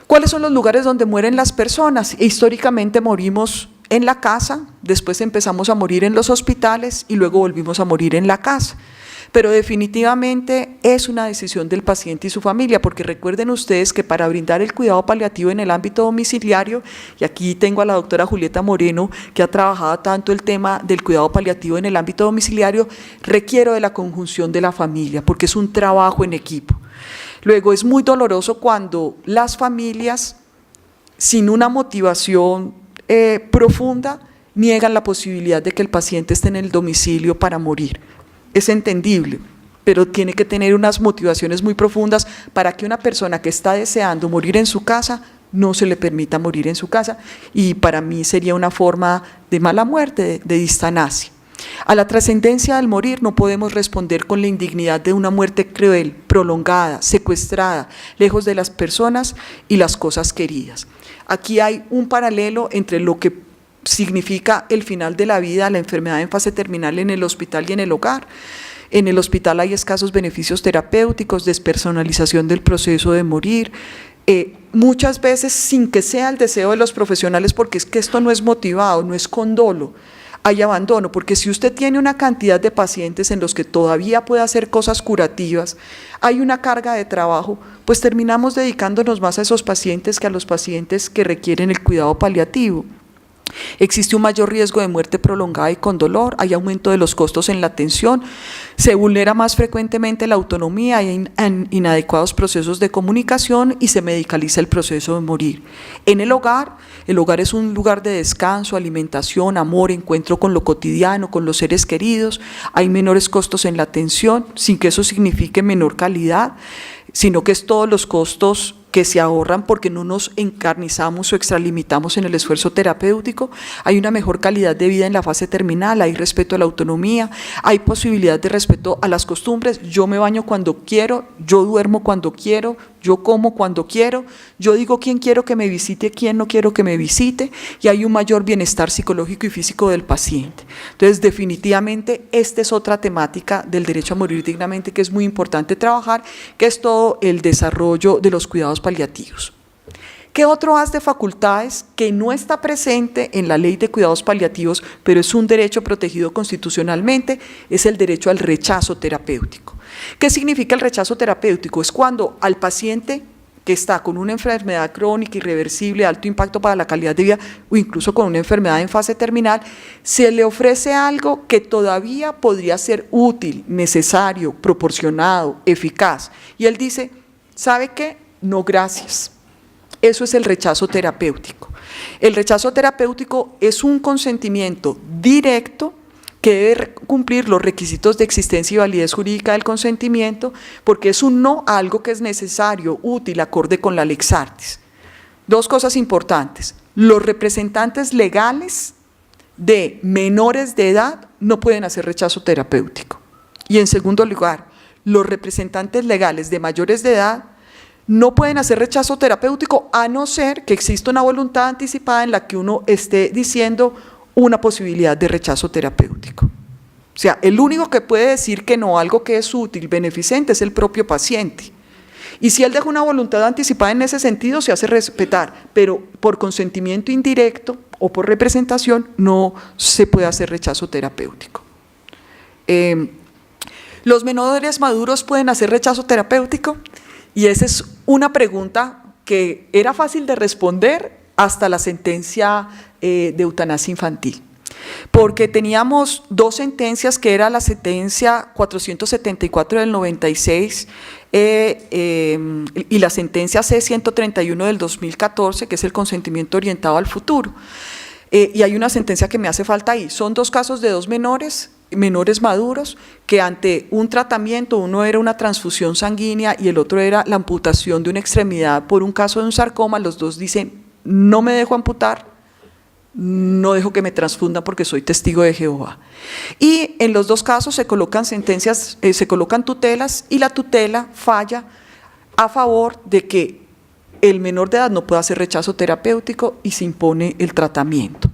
A: ¿Cuáles son los lugares donde mueren las personas? Históricamente morimos en la casa, después empezamos a morir en los hospitales y luego volvimos a morir en la casa. Pero definitivamente es una decisión del paciente y su familia, porque recuerden ustedes que para brindar el cuidado paliativo en el ámbito domiciliario, y aquí tengo a la doctora Julieta Moreno, que ha trabajado tanto el tema del cuidado paliativo en el ámbito domiciliario, requiero de la conjunción de la familia, porque es un trabajo en equipo. Luego, es muy doloroso cuando las familias, sin una motivación profunda, niegan la posibilidad de que el paciente esté en el domicilio para morir. Es entendible, pero tiene que tener unas motivaciones muy profundas para que una persona que está deseando morir en su casa no se le permita morir en su casa, y para mí sería una forma de mala muerte, de distanasia. A la trascendencia del morir no podemos responder con la indignidad de una muerte cruel, prolongada, secuestrada, lejos de las personas y las cosas queridas. Aquí hay un paralelo entre lo que significa el final de la vida, la enfermedad en fase terminal en el hospital y en el hogar. En el hospital hay escasos beneficios terapéuticos, despersonalización del proceso de morir, muchas veces sin que sea el deseo de los profesionales, porque es que esto no es motivado, no es con dolo. Hay abandono, porque si usted tiene una cantidad de pacientes en los que todavía puede hacer cosas curativas, hay una carga de trabajo, pues terminamos dedicándonos más a esos pacientes que a los pacientes que requieren el cuidado paliativo. Existe un mayor riesgo de muerte prolongada y con dolor, hay aumento de los costos en la atención, se vulnera más frecuentemente la autonomía, hay inadecuados procesos de comunicación y se medicaliza el proceso de morir. En el hogar es un lugar de descanso, alimentación, amor, encuentro con lo cotidiano, con los seres queridos, hay menores costos en la atención, sin que eso signifique menor calidad, sino que es todos los costos que se ahorran porque no nos encarnizamos o extralimitamos en el esfuerzo terapéutico. Hay una mejor calidad de vida en la fase terminal, hay respeto a la autonomía, hay posibilidad de respeto a las costumbres. Yo me baño cuando quiero, yo duermo cuando quiero, yo como cuando quiero, yo digo quién quiero que me visite, quién no quiero que me visite, y hay un mayor bienestar psicológico y físico del paciente. Entonces, definitivamente, esta es otra temática del derecho a morir dignamente que es muy importante trabajar, que es todo el desarrollo de los cuidados paliativos. ¿Qué otro haz de facultades que no está presente en la ley de cuidados paliativos, pero es un derecho protegido constitucionalmente? Es el derecho al rechazo terapéutico. ¿Qué significa el rechazo terapéutico? Es cuando al paciente que está con una enfermedad crónica, irreversible, de alto impacto para la calidad de vida, o incluso con una enfermedad en fase terminal, se le ofrece algo que todavía podría ser útil, necesario, proporcionado, eficaz. Y él dice, ¿sabe qué? No, gracias. Eso es el rechazo terapéutico. El rechazo terapéutico es un consentimiento directo que debe cumplir los requisitos de existencia y validez jurídica del consentimiento, porque es un no a algo que es necesario, útil, acorde con la lex artis. Dos cosas importantes: los representantes legales de menores de edad no pueden hacer rechazo terapéutico. Y en segundo lugar, los representantes legales de mayores de edad no pueden hacer rechazo terapéutico a no ser que exista una voluntad anticipada en la que uno esté diciendo una posibilidad de rechazo terapéutico. O sea, el único que puede decir que no a algo que es útil, beneficente, es el propio paciente. Y si él deja una voluntad anticipada en ese sentido, se hace respetar, pero por consentimiento indirecto o por representación no se puede hacer rechazo terapéutico. ¿Los menores maduros pueden hacer rechazo terapéutico? Y esa es una pregunta que era fácil de responder hasta la sentencia de eutanasia infantil, porque teníamos dos sentencias, que era la sentencia 474 del 96 y la sentencia C-131 del 2014, que es el consentimiento orientado al futuro. Y hay una sentencia que me hace falta ahí. Son dos casos de dos menores maduros que ante un tratamiento, uno era una transfusión sanguínea y el otro era la amputación de una extremidad por un caso de un sarcoma. Los dos dicen, no me dejo amputar, no dejo que me transfundan porque soy testigo de Jehová. Y en los dos casos se colocan sentencias, se colocan tutelas, y la tutela falla a favor de que el menor de edad no puede hacer rechazo terapéutico y se impone el tratamiento.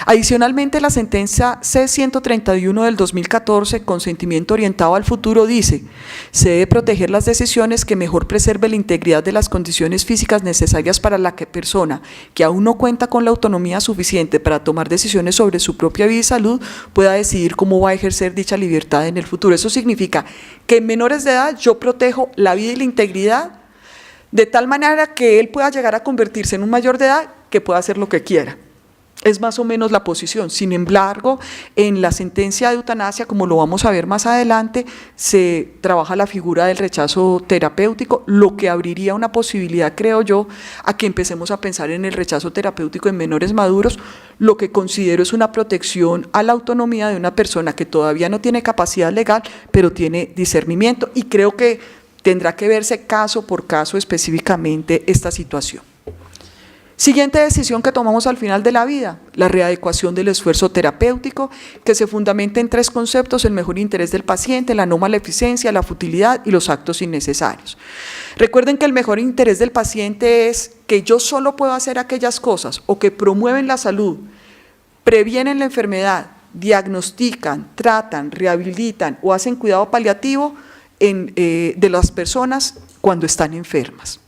A: Adicionalmente, la sentencia C-131 del 2014, consentimiento orientado al futuro, dice: se debe proteger las decisiones que mejor preserve la integridad de las condiciones físicas necesarias para la persona que aún no cuenta con la autonomía suficiente para tomar decisiones sobre su propia vida y salud, pueda decidir cómo va a ejercer dicha libertad en el futuro. Eso significa que en menores de edad yo protejo la vida y la integridad de tal manera que él pueda llegar a convertirse en un mayor de edad que pueda hacer lo que quiera. Es más o menos la posición. Sin embargo, en la sentencia de eutanasia, como lo vamos a ver más adelante, se trabaja la figura del rechazo terapéutico, lo que abriría una posibilidad, creo yo, a que empecemos a pensar en el rechazo terapéutico en menores maduros, lo que considero es una protección a la autonomía de una persona que todavía no tiene capacidad legal, pero tiene discernimiento, y creo que tendrá que verse caso por caso específicamente esta situación. Siguiente decisión que tomamos al final de la vida, la readecuación del esfuerzo terapéutico, que se fundamenta en 3 conceptos: el mejor interés del paciente, la no maleficencia, la futilidad y los actos innecesarios. Recuerden que el mejor interés del paciente es que yo solo puedo hacer aquellas cosas o que promueven la salud, previenen la enfermedad, diagnostican, tratan, rehabilitan o hacen cuidado paliativo de las personas cuando están enfermas.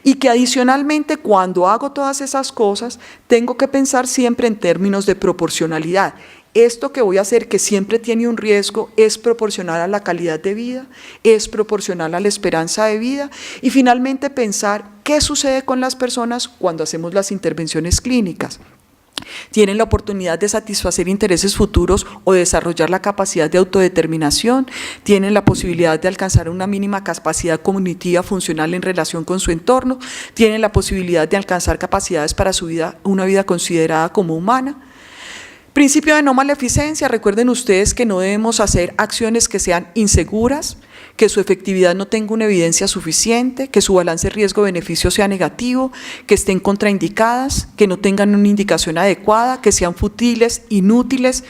A: Y que adicionalmente, cuando hago todas esas cosas, tengo que pensar siempre en términos de proporcionalidad. Esto que voy a hacer, que siempre tiene un riesgo, es proporcional a la calidad de vida, es proporcional a la esperanza de vida, y finalmente pensar qué sucede con las personas cuando hacemos las intervenciones clínicas. Tienen la oportunidad de satisfacer intereses futuros o desarrollar la capacidad de autodeterminación, tienen la posibilidad de alcanzar una mínima capacidad cognitiva funcional en relación con su entorno, tienen la posibilidad de alcanzar capacidades para su vida, una vida considerada como humana. Principio de no maleficencia: recuerden ustedes que no debemos hacer acciones que sean inseguras, que su efectividad no tenga una evidencia suficiente, que su balance riesgo-beneficio sea negativo, que estén contraindicadas, que no tengan una indicación adecuada, que sean fútiles, inútiles,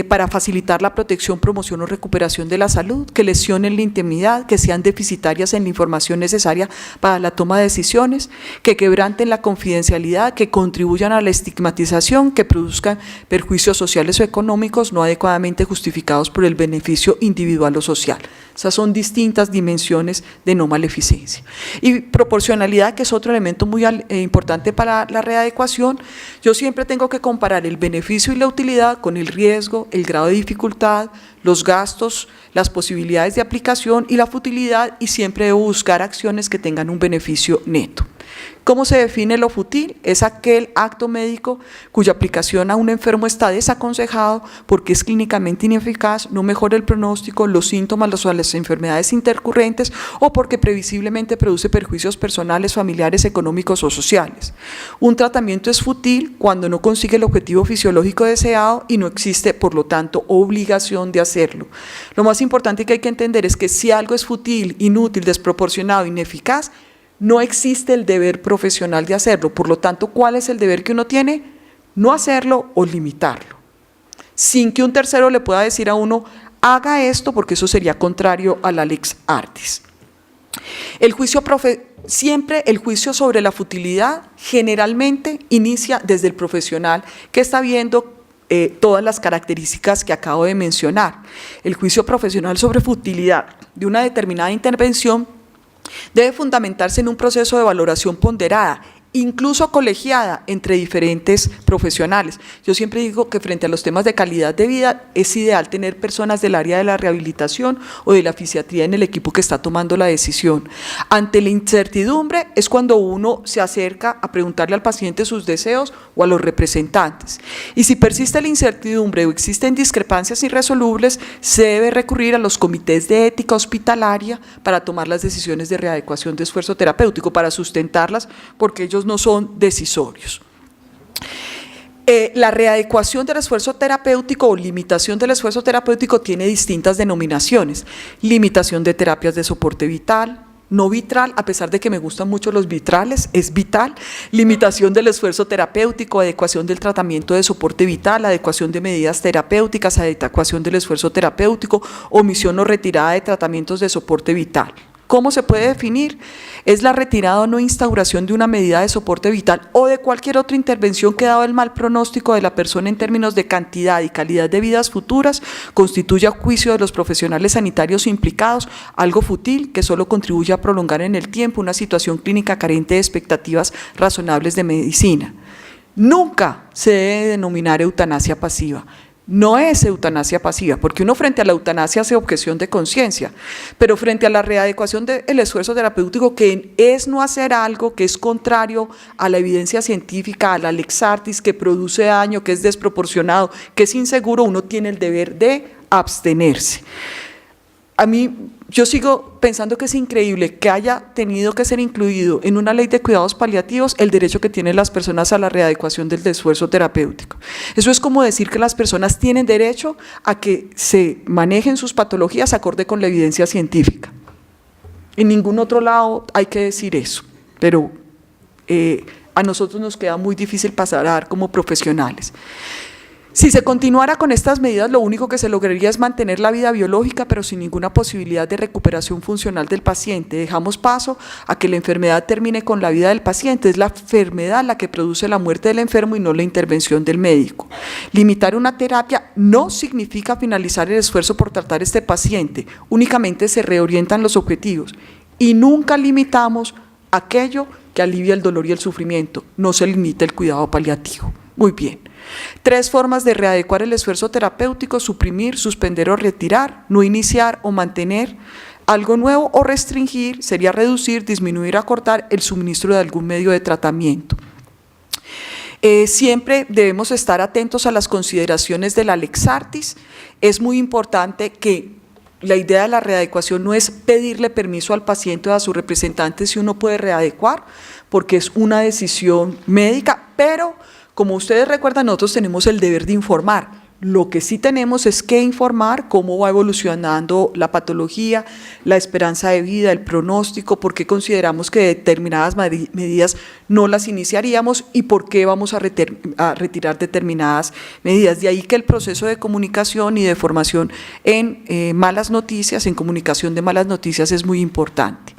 A: para facilitar la protección, promoción o recuperación de la salud, que lesionen la intimidad, que sean deficitarias en la información necesaria para la toma de decisiones, que quebranten la confidencialidad, que contribuyan a la estigmatización, que produzcan perjuicios sociales o económicos no adecuadamente justificados por el beneficio individual o social. Esas son distintas dimensiones de no maleficencia. Y proporcionalidad, que es otro elemento muy importante para la readecuación. Yo siempre tengo que comparar el beneficio y la utilidad con el riesgo, el grado de dificultad, los gastos, las posibilidades de aplicación y la futilidad, y siempre debo buscar acciones que tengan un beneficio neto. ¿Cómo se define lo fútil? Es aquel acto médico cuya aplicación a un enfermo está desaconsejado porque es clínicamente ineficaz, no mejora el pronóstico, los síntomas o las enfermedades intercurrentes, o porque previsiblemente produce perjuicios personales, familiares, económicos o sociales. Un tratamiento es fútil cuando no consigue el objetivo fisiológico deseado y no existe, por lo tanto, obligación de hacerlo. Lo más importante que hay que entender es que si algo es fútil, inútil, desproporcionado, ineficaz, no existe el deber profesional de hacerlo. Por lo tanto, ¿cuál es el deber que uno tiene? No hacerlo o limitarlo, sin que un tercero le pueda decir a uno, haga esto, porque eso sería contrario a la lex artis. Siempre el juicio sobre la futilidad generalmente inicia desde el profesional que está viendo todas las características que acabo de mencionar. El juicio profesional sobre futilidad de una determinada intervención debe fundamentarse en un proceso de valoración ponderada, incluso colegiada entre diferentes profesionales. Yo siempre digo que frente a los temas de calidad de vida es ideal tener personas del área de la rehabilitación o de la fisiatría en el equipo que está tomando la decisión. Ante la incertidumbre es cuando uno se acerca a preguntarle al paciente sus deseos o a los representantes. Y si persiste la incertidumbre o existen discrepancias irresolubles, se debe recurrir a los comités de ética hospitalaria para tomar las decisiones de readecuación de esfuerzo terapéutico, para sustentarlas, porque ellos no son decisorios. La readecuación del esfuerzo terapéutico o limitación del esfuerzo terapéutico tiene distintas denominaciones: limitación de terapias de soporte vital, no vitral, a pesar de que me gustan mucho los vitrales, es vital; limitación del esfuerzo terapéutico, adecuación del tratamiento de soporte vital, adecuación de medidas terapéuticas, adecuación del esfuerzo terapéutico, omisión o retirada de tratamientos de soporte vital. ¿Cómo se puede definir? Es la retirada o no instauración de una medida de soporte vital o de cualquier otra intervención que, dado el mal pronóstico de la persona en términos de cantidad y calidad de vidas futuras, constituya a juicio de los profesionales sanitarios implicados algo fútil que solo contribuye a prolongar en el tiempo una situación clínica carente de expectativas razonables de medicina. Nunca se debe denominar eutanasia pasiva. No es eutanasia pasiva, porque uno frente a la eutanasia hace objeción de conciencia, pero frente a la readecuación del esfuerzo terapéutico, que es no hacer algo que es contrario a la evidencia científica, a la lex artis, que produce daño, que es desproporcionado, que es inseguro, uno tiene el deber de abstenerse. Yo sigo pensando que es increíble que haya tenido que ser incluido en una ley de cuidados paliativos el derecho que tienen las personas a la readecuación del esfuerzo terapéutico. Eso es como decir que las personas tienen derecho a que se manejen sus patologías acorde con la evidencia científica. En ningún otro lado hay que decir eso, pero a nosotros nos queda muy difícil pasar como profesionales. Si se continuara con estas medidas, lo único que se lograría es mantener la vida biológica, pero sin ninguna posibilidad de recuperación funcional del paciente. Dejamos paso a que la enfermedad termine con la vida del paciente. Es la enfermedad la que produce la muerte del enfermo y no la intervención del médico. Limitar una terapia no significa finalizar el esfuerzo por tratar a este paciente. Únicamente se reorientan los objetivos y nunca limitamos aquello que alivia el dolor y el sufrimiento. No se limita el cuidado paliativo. Muy bien. 3 formas de readecuar el esfuerzo terapéutico: suprimir, suspender o retirar, no iniciar o mantener algo nuevo, o restringir sería reducir, disminuir o acortar el suministro de algún medio de tratamiento. Siempre debemos estar atentos a las consideraciones de la Lex Artis. Es muy importante que la idea de la readecuación no es pedirle permiso al paciente o a su representante si uno puede readecuar, porque es una decisión médica, pero como ustedes recuerdan, nosotros tenemos el deber de informar. Lo que sí tenemos es que informar cómo va evolucionando la patología, la esperanza de vida, el pronóstico, por qué consideramos que determinadas medidas no las iniciaríamos y por qué vamos a retirar determinadas medidas. De ahí que el proceso de comunicación y de formación en malas noticias, en comunicación de malas noticias, es muy importante.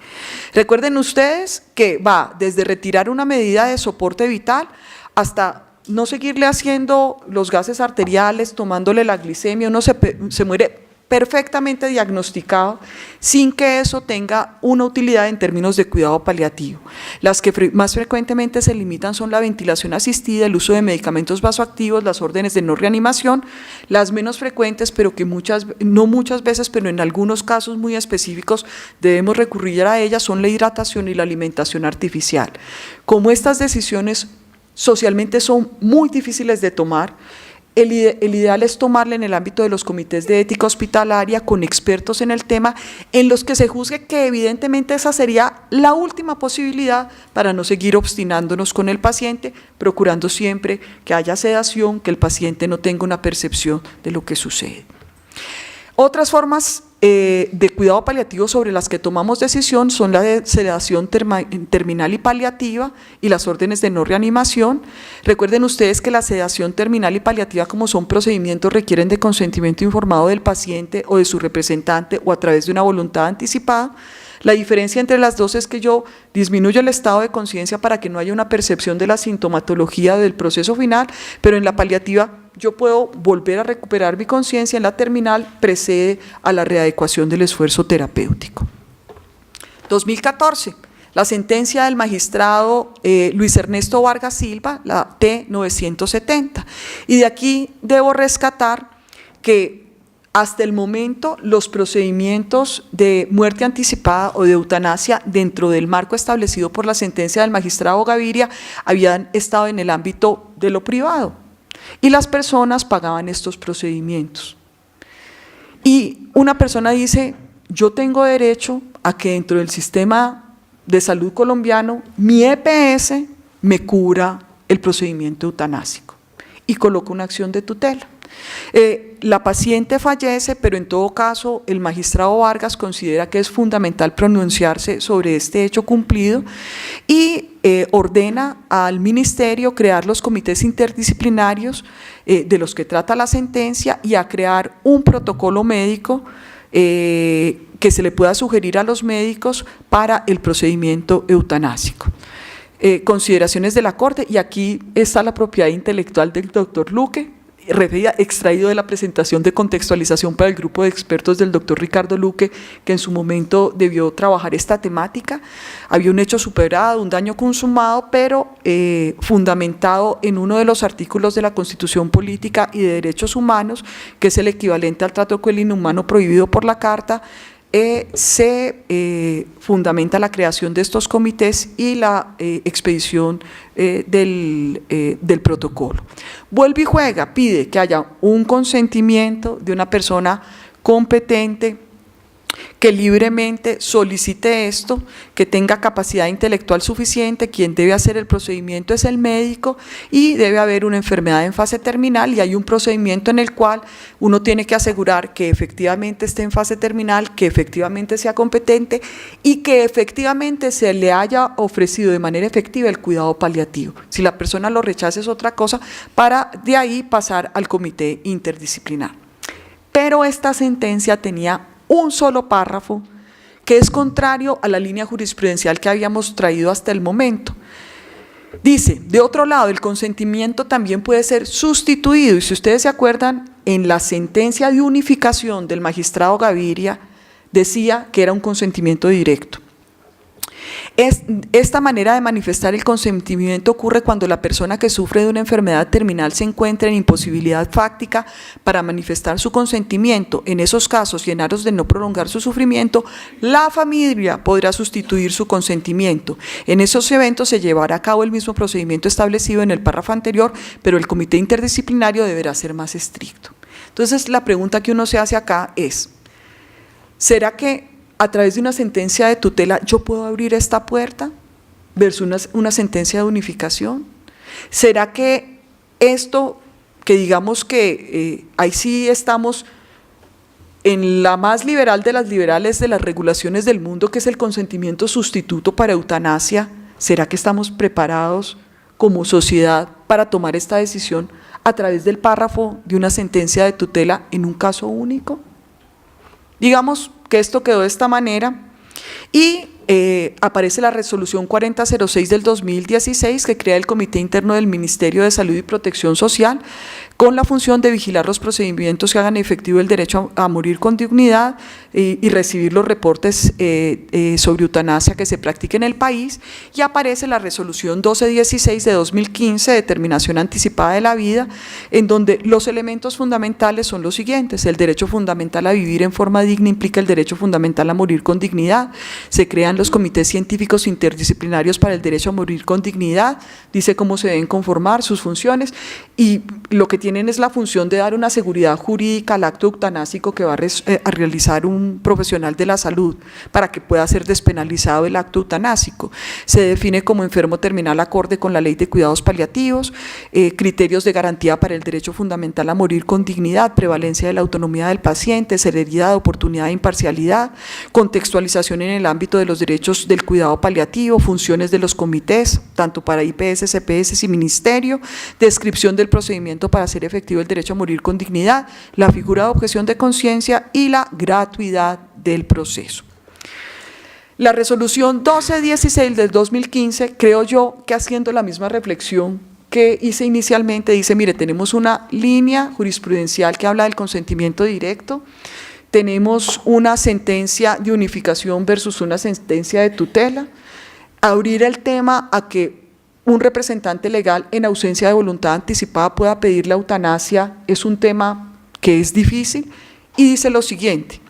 A: Recuerden ustedes que va desde retirar una medida de soporte vital hasta no seguirle haciendo los gases arteriales, tomándole la glicemia. Uno se muere perfectamente diagnosticado sin que eso tenga una utilidad en términos de cuidado paliativo. Las que más frecuentemente se limitan son la ventilación asistida, el uso de medicamentos vasoactivos, las órdenes de no reanimación. Las menos frecuentes, pero que no muchas veces, pero en algunos casos muy específicos debemos recurrir a ellas, son la hidratación y la alimentación artificial. Como estas decisiones socialmente son muy difíciles de tomar, el ideal es tomarla en el ámbito de los comités de ética hospitalaria con expertos en el tema, en los que se juzgue que evidentemente esa sería la última posibilidad para no seguir obstinándonos con el paciente, procurando siempre que haya sedación, que el paciente no tenga una percepción de lo que sucede. Otras formas de cuidado paliativo sobre las que tomamos decisión son la de sedación terminal y paliativa y las órdenes de no reanimación. Recuerden ustedes que la sedación terminal y paliativa, como son procedimientos, requieren de consentimiento informado del paciente o de su representante o a través de una voluntad anticipada. La diferencia entre las dos es que yo disminuyo el estado de conciencia para que no haya una percepción de la sintomatología del proceso final, pero en la paliativa yo puedo volver a recuperar mi conciencia. En la terminal precede a la readecuación del esfuerzo terapéutico. 2014, la sentencia del magistrado Luis Ernesto Vargas Silva, la T-970, y de aquí debo rescatar que hasta el momento los procedimientos de muerte anticipada o de eutanasia dentro del marco establecido por la sentencia del magistrado Gaviria habían estado en el ámbito de lo privado y las personas pagaban estos procedimientos. Y una persona dice: yo tengo derecho a que dentro del sistema de salud colombiano mi EPS me cubra el procedimiento eutanásico, y coloca una acción de tutela. La paciente fallece, pero en todo caso el magistrado Vargas considera que es fundamental pronunciarse sobre este hecho cumplido y ordena al ministerio crear los comités interdisciplinarios de los que trata la sentencia y a crear un protocolo médico que se le pueda sugerir a los médicos para el procedimiento eutanásico. Consideraciones de la Corte, y aquí está la propiedad intelectual del doctor Luque, extraído de la presentación de contextualización para el grupo de expertos del doctor Ricardo Luque, que en su momento debió trabajar esta temática. Había un hecho superado, un daño consumado, pero fundamentado en uno de los artículos de la Constitución Política y de Derechos Humanos, que es el equivalente al trato cruel e inhumano prohibido por la Carta. Se fundamenta la creación de estos comités y la expedición del protocolo. Vuelve y juega, pide que haya un consentimiento de una persona competente que libremente solicite esto, que tenga capacidad intelectual suficiente. Quien debe hacer el procedimiento es el médico y debe haber una enfermedad en fase terminal y hay un procedimiento en el cual uno tiene que asegurar que efectivamente esté en fase terminal, que efectivamente sea competente y que efectivamente se le haya ofrecido de manera efectiva el cuidado paliativo. Si la persona lo rechaza es otra cosa, para de ahí pasar al comité interdisciplinar. Pero esta sentencia tenía un solo párrafo que es contrario a la línea jurisprudencial que habíamos traído hasta el momento. Dice, de otro lado, el consentimiento también puede ser sustituido, y si ustedes se acuerdan, en la sentencia de unificación del magistrado Gaviria decía que era un consentimiento directo. Esta manera de manifestar el consentimiento ocurre cuando la persona que sufre de una enfermedad terminal se encuentra en imposibilidad fáctica para manifestar su consentimiento. En esos casos, y en aras de no prolongar su sufrimiento, la familia podrá sustituir su consentimiento. En esos eventos se llevará a cabo el mismo procedimiento establecido en el párrafo anterior, pero el comité interdisciplinario deberá ser más estricto. Entonces, la pregunta que uno se hace acá es, ¿será que a través de una sentencia de tutela yo puedo abrir esta puerta versus una sentencia de unificación? ¿Será que esto, que digamos que ahí sí estamos en la más liberal de las liberales de las regulaciones del mundo, que es el consentimiento sustituto para eutanasia, será que estamos preparados como sociedad para tomar esta decisión a través del párrafo de una sentencia de tutela en un caso único? Digamos que esto quedó de esta manera y aparece la resolución 4006 del 2016 que crea el Comité Interno del Ministerio de Salud y Protección Social con la función de vigilar los procedimientos que hagan efectivo el derecho a morir con dignidad y recibir los reportes sobre eutanasia que se practique en el país, y aparece la resolución 1216 de 2015, determinación anticipada de la vida, en donde los elementos fundamentales son los siguientes: el derecho fundamental a vivir en forma digna implica el derecho fundamental a morir con dignidad, se crean los comités científicos interdisciplinarios para el derecho a morir con dignidad, dice cómo se deben conformar sus funciones, y lo que tienen es la función de dar una seguridad jurídica al acto eutanásico que va a realizar un profesional de la salud para que pueda ser despenalizado el acto eutanásico. Se define como enfermo terminal acorde con la Ley de Cuidados Paliativos, criterios de garantía para el derecho fundamental a morir con dignidad, prevalencia de la autonomía del paciente, celeridad, oportunidad e imparcialidad, contextualización en el ámbito de los derechos del cuidado paliativo, funciones de los comités, tanto para IPS, CPS y ministerio, descripción del procedimiento para hacer efectivo el derecho a morir con dignidad, la figura de objeción de conciencia y la gratuidad del proceso. La resolución 1216 del 2015, creo yo que haciendo la misma reflexión que hice inicialmente, dice, mire, tenemos una línea jurisprudencial que habla del consentimiento directo, tenemos una sentencia de unificación versus una sentencia de tutela, abrir el tema a que un representante legal en ausencia de voluntad anticipada pueda pedir la eutanasia es un tema que es difícil, y dice lo siguiente,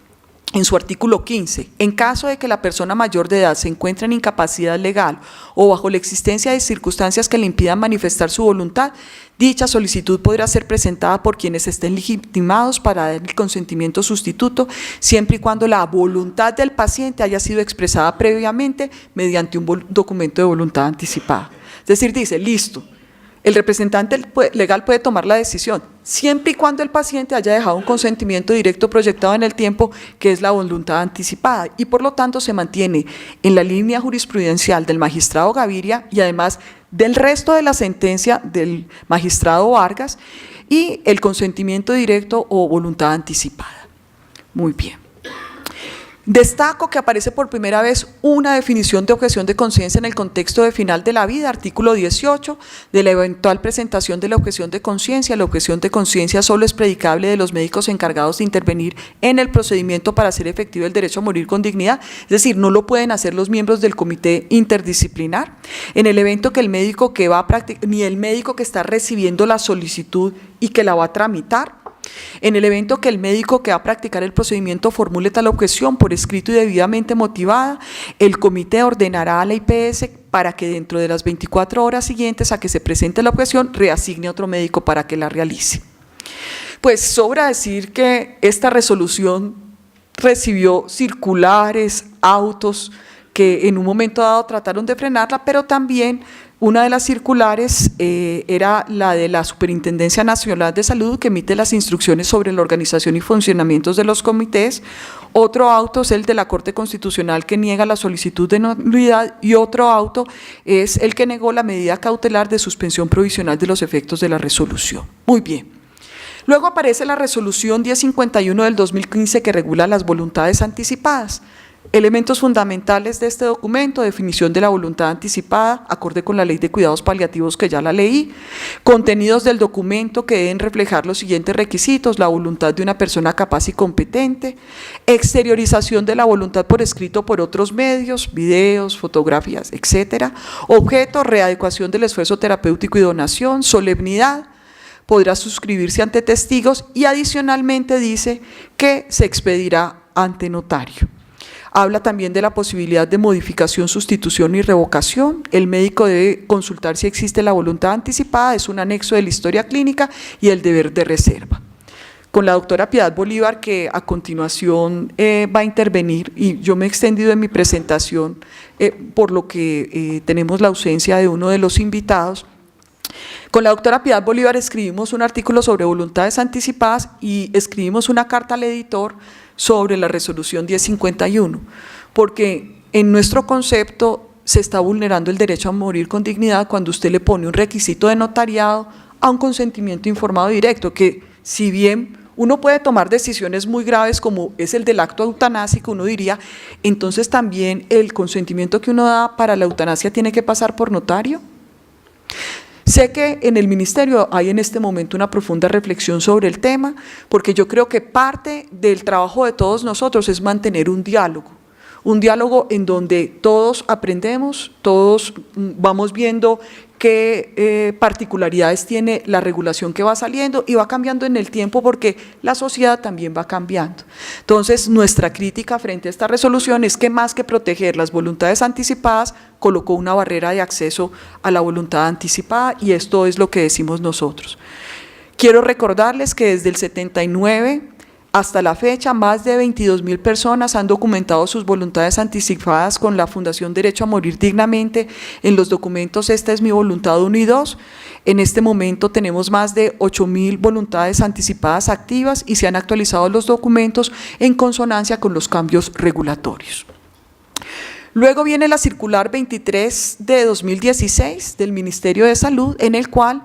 A: en su artículo 15, en caso de que la persona mayor de edad se encuentre en incapacidad legal o bajo la existencia de circunstancias que le impidan manifestar su voluntad, dicha solicitud podrá ser presentada por quienes estén legitimados para dar el consentimiento sustituto, siempre y cuando la voluntad del paciente haya sido expresada previamente mediante un documento de voluntad anticipada. Es decir, dice, listo, el representante legal puede tomar la decisión, siempre y cuando el paciente haya dejado un consentimiento directo proyectado en el tiempo, que es la voluntad anticipada, y por lo tanto se mantiene en la línea jurisprudencial del magistrado Gaviria y además del resto de la sentencia del magistrado Vargas y el consentimiento directo o voluntad anticipada. Muy bien. Destaco que aparece por primera vez una definición de objeción de conciencia en el contexto de final de la vida, artículo 18, de la eventual presentación de la objeción de conciencia. La objeción de conciencia solo es predicable de los médicos encargados de intervenir en el procedimiento para hacer efectivo el derecho a morir con dignidad, es decir, no lo pueden hacer los miembros del comité interdisciplinar. En el evento que el médico que va a practicar, ni el médico que está recibiendo la solicitud y que la va a tramitar. En el evento que el médico que va a practicar el procedimiento formule tal objeción por escrito y debidamente motivada, el comité ordenará a la IPS para que dentro de las 24 horas siguientes a que se presente la objeción reasigne a otro médico para que la realice. Pues sobra decir que esta resolución recibió circulares, autos, que en un momento dado trataron de frenarla, pero también una de las circulares era la de la Superintendencia Nacional de Salud, que emite las instrucciones sobre la organización y funcionamiento de los comités. Otro auto es el de la Corte Constitucional, que niega la solicitud de nulidad, y otro auto es el que negó la medida cautelar de suspensión provisional de los efectos de la resolución. Muy bien. Luego aparece la resolución 1051 del 2015, que regula las voluntades anticipadas. Elementos fundamentales de este documento: definición de la voluntad anticipada, acorde con la Ley de Cuidados Paliativos, que ya la leí. Contenidos del documento que deben reflejar los siguientes requisitos: la voluntad de una persona capaz y competente, exteriorización de la voluntad por escrito por otros medios, videos, fotografías, etcétera. Objeto: readecuación del esfuerzo terapéutico y donación, solemnidad, podrá suscribirse ante testigos, y adicionalmente dice que se expedirá ante notario. Habla también de la posibilidad de modificación, sustitución y revocación. El médico debe consultar si existe la voluntad anticipada, es un anexo de la historia clínica, y el deber de reserva. Con la doctora Piedad Bolívar, que a continuación va a intervenir, y yo me he extendido en mi presentación por lo que tenemos la ausencia de uno de los invitados. Con la doctora Piedad Bolívar escribimos un artículo sobre voluntades anticipadas y escribimos una carta al editor sobre la resolución 1051, porque en nuestro concepto se está vulnerando el derecho a morir con dignidad cuando usted le pone un requisito de notariado a un consentimiento informado directo, que si bien uno puede tomar decisiones muy graves como es el del acto eutanásico, uno diría, entonces también el consentimiento que uno da para la eutanasia tiene que pasar por notario. Sé que en el Ministerio hay en este momento una profunda reflexión sobre el tema, porque yo creo que parte del trabajo de todos nosotros es mantener un diálogo en donde todos aprendemos, todos vamos viendo qué particularidades tiene la regulación que va saliendo y va cambiando en el tiempo, porque la sociedad también va cambiando. Entonces, nuestra crítica frente a esta resolución es que, más que proteger las voluntades anticipadas, colocó una barrera de acceso a la voluntad anticipada, y esto es lo que decimos nosotros. Quiero recordarles que desde el 79 hasta la fecha, más de 22.000 personas han documentado sus voluntades anticipadas con la Fundación Derecho a Morir Dignamente en los documentos Esta es mi voluntad 1 y 2. En este momento tenemos más de 8.000 voluntades anticipadas activas, y se han actualizado los documentos en consonancia con los cambios regulatorios. Luego viene la circular 23 de 2016 del Ministerio de Salud, en el cual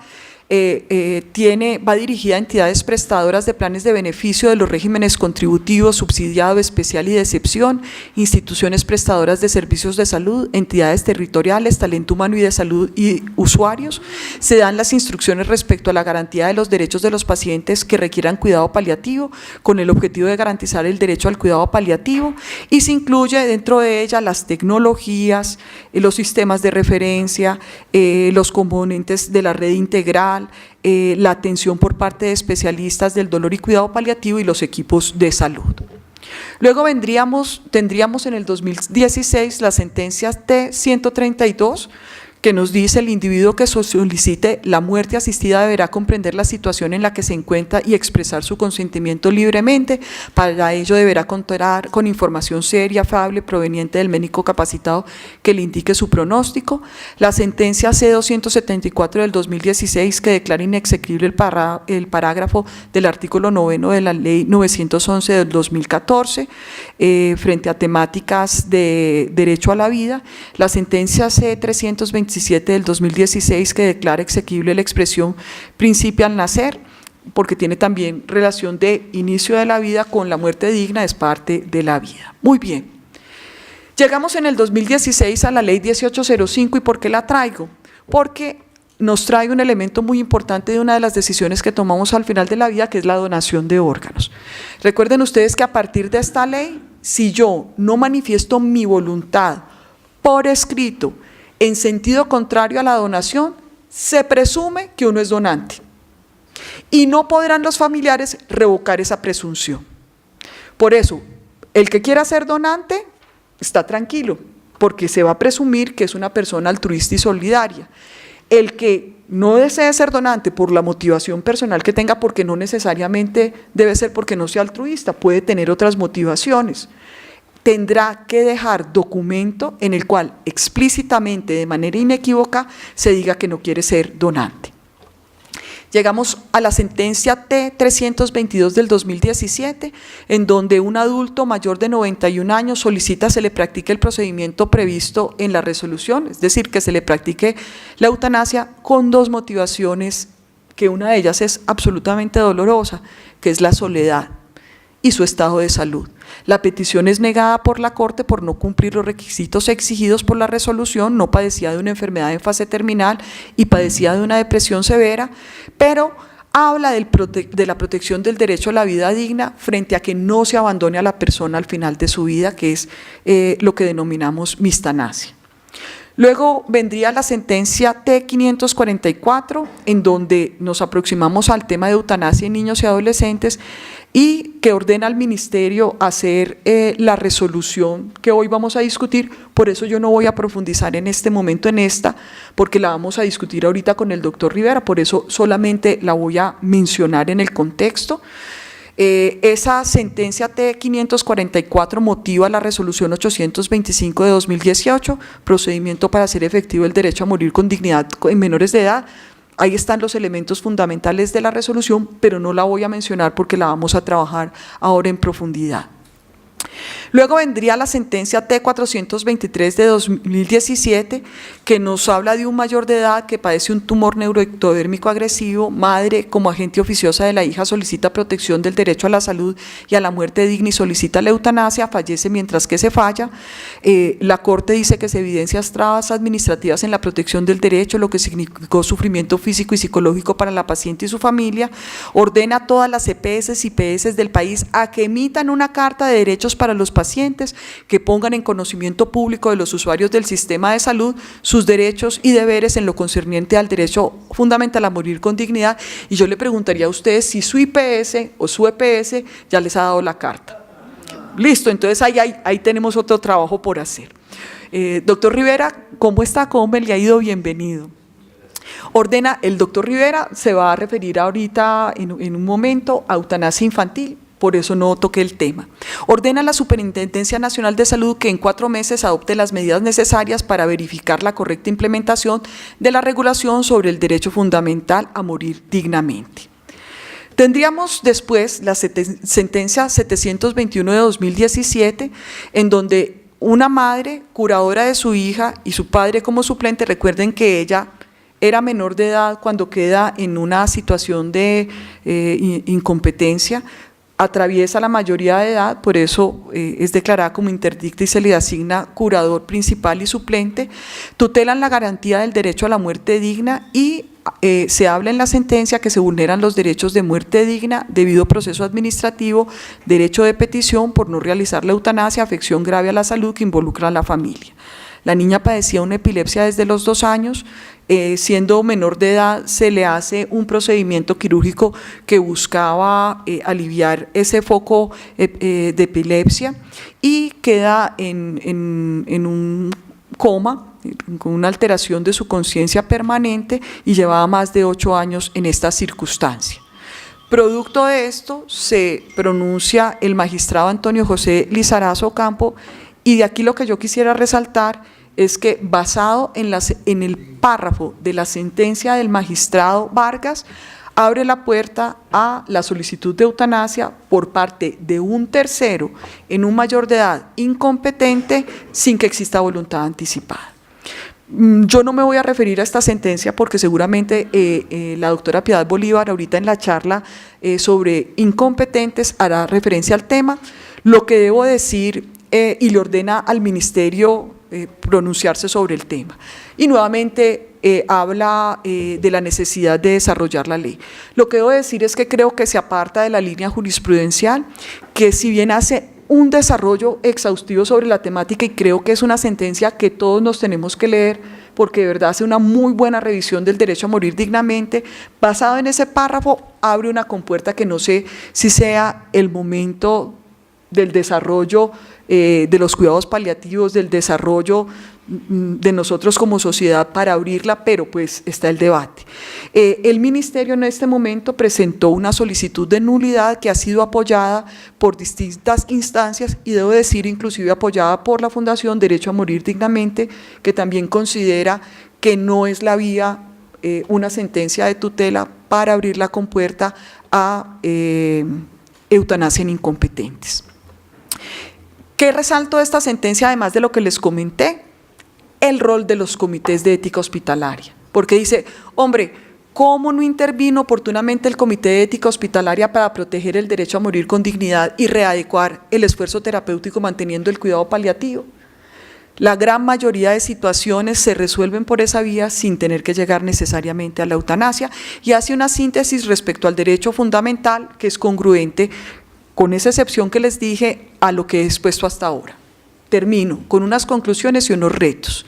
A: va dirigida a entidades prestadoras de planes de beneficio de los regímenes contributivo, subsidiado, especial y de excepción, instituciones prestadoras de servicios de salud, entidades territoriales, talento humano y de salud y usuarios. Se dan las instrucciones respecto a la garantía de los derechos de los pacientes que requieran cuidado paliativo, con el objetivo de garantizar el derecho al cuidado paliativo, y se incluye dentro de ella las tecnologías, los sistemas de referencia, los componentes de la red integral, la atención por parte de especialistas del dolor y cuidado paliativo y los equipos de salud. Luego tendríamos en el 2016 la sentencia T-132, que nos dice: el individuo que solicite la muerte asistida deberá comprender la situación en la que se encuentra y expresar su consentimiento libremente. Para ello deberá contar con información seria, fiable, proveniente del médico capacitado que le indique su pronóstico. La sentencia C-274 del 2016, que declara inexequible el parágrafo del artículo 9 de la Ley 911 del 2014, frente a temáticas de derecho a la vida. La sentencia C-327 del 2016, que declara exequible la expresión principio al nacer, porque tiene también relación de inicio de la vida con la muerte digna, es parte de la vida. Muy bien. Llegamos en el 2016 a la Ley 1805, ¿y por qué la traigo? Porque nos trae un elemento muy importante de una de las decisiones que tomamos al final de la vida, que es la donación de órganos. Recuerden ustedes que a partir de esta ley, si yo no manifiesto mi voluntad por escrito en sentido contrario a la donación, se presume que uno es donante, y no podrán los familiares revocar esa presunción. Por eso, el que quiera ser donante está tranquilo, porque se va a presumir que es una persona altruista y solidaria. el que no desee ser donante por la motivación personal que tenga, porque no necesariamente debe ser porque no sea altruista, puede tener otras motivaciones, tendrá que dejar documento en el cual explícitamente, de manera inequívoca, se diga que no quiere ser donante. Llegamos a la sentencia T-322 del 2017, en donde un adulto mayor de 91 años solicita se le practique el procedimiento previsto en la resolución, es decir, que se le practique la eutanasia con dos motivaciones, que una de ellas es absolutamente dolorosa, que es la soledad y su estado de salud. La petición es negada por la Corte por no cumplir los requisitos exigidos por la resolución, no padecía de una enfermedad en fase terminal y padecía de una depresión severa, pero habla de la protección del derecho a la vida digna frente a que no se abandone a la persona al final de su vida, que es lo que denominamos mistanasia. Luego vendría la sentencia T-544, en donde nos aproximamos al tema de eutanasia en niños y adolescentes y que ordena al ministerio hacer la resolución que hoy vamos a discutir. Por eso yo no voy a profundizar en este momento en esta, porque la vamos a discutir ahorita con el doctor Rivera, por eso solamente la voy a mencionar en el contexto. Esa sentencia T-544 motiva la resolución 825 de 2018, procedimiento para hacer efectivo el derecho a morir con dignidad en menores de edad. Ahí están los elementos fundamentales de la resolución, pero no la voy a mencionar porque la vamos a trabajar ahora en profundidad. Luego vendría la sentencia T-423 de 2017, que nos habla de un mayor de edad que padece un tumor neuroectodérmico agresivo, madre como agente oficiosa de la hija solicita protección del derecho a la salud y a la muerte digna y solicita la eutanasia, fallece mientras que se falla. La Corte dice que se evidencian trabas administrativas en la protección del derecho, lo que significó sufrimiento físico y psicológico para la paciente y su familia, ordena a todas las EPS y IPS del país a que emitan una carta de derechos para los pacientes, que pongan en conocimiento público de los usuarios del sistema de salud sus derechos y deberes en lo concerniente al derecho fundamental a morir con dignidad. Y yo le preguntaría a ustedes si su IPS o su EPS ya les ha dado la carta. Listo, entonces ahí tenemos otro trabajo por hacer. Doctor Rivera, ¿cómo está? ¿Cómo me le ha ido? Bienvenido. Ordena, el doctor Rivera se va a referir ahorita en un momento a eutanasia infantil, por eso no toqué el tema. Ordena a la Superintendencia Nacional de Salud que en 4 meses adopte las medidas necesarias para verificar la correcta implementación de la regulación sobre el derecho fundamental a morir dignamente. Tendríamos después la sentencia 721 de 2017, en donde una madre curadora de su hija y su padre como suplente, recuerden que ella era menor de edad cuando queda en una situación de incompetencia, atraviesa la mayoría de edad, por eso es declarada como interdicta y se le asigna curador principal y suplente, tutelan la garantía del derecho a la muerte digna y se habla en la sentencia que se vulneran los derechos de muerte digna, debido proceso administrativo, derecho de petición por no realizar la eutanasia, afección grave a la salud que involucra a la familia. La niña padecía una epilepsia desde los 2 años, siendo menor de edad se le hace un procedimiento quirúrgico que buscaba aliviar ese foco de epilepsia y queda en un coma, con una alteración de su conciencia permanente y llevaba más de 8 años en esta circunstancia. Producto de esto se pronuncia el magistrado Antonio José Lizarazo Ocampo, y de aquí lo que yo quisiera resaltar es que basado en el párrafo de la sentencia del magistrado Vargas, abre la puerta a la solicitud de eutanasia por parte de un tercero en un mayor de edad incompetente sin que exista voluntad anticipada. Yo no me voy a referir a esta sentencia porque seguramente la doctora Piedad Bolívar ahorita en la charla sobre incompetentes hará referencia al tema. Lo que debo decir y le ordena al ministerio pronunciarse sobre el tema. Y nuevamente habla de la necesidad de desarrollar la ley. Lo que debo decir es que creo que se aparta de la línea jurisprudencial, que si bien hace un desarrollo exhaustivo sobre la temática, y creo que es una sentencia que todos nos tenemos que leer, porque de verdad hace una muy buena revisión del derecho a morir dignamente, basado en ese párrafo abre una compuerta que no sé si sea el momento del desarrollo de los cuidados paliativos, del desarrollo de nosotros como sociedad para abrirla, pero pues está el debate. El Ministerio en este momento presentó una solicitud de nulidad que ha sido apoyada por distintas instancias y debo decir inclusive apoyada por la Fundación Derecho a Morir Dignamente, que también considera que no es la vía una sentencia de tutela para abrir la compuerta a eutanasia en incompetentes. ¿Qué resalto de esta sentencia además de lo que les comenté? El rol de los comités de ética hospitalaria, porque dice, hombre, ¿cómo no intervino oportunamente el Comité de Ética Hospitalaria para proteger el derecho a morir con dignidad y readecuar el esfuerzo terapéutico manteniendo el cuidado paliativo? La gran mayoría de situaciones se resuelven por esa vía sin tener que llegar necesariamente a la eutanasia y hace una síntesis respecto al derecho fundamental que es congruente con esa excepción que les dije a lo que he expuesto hasta ahora. Termino con unas conclusiones y unos retos.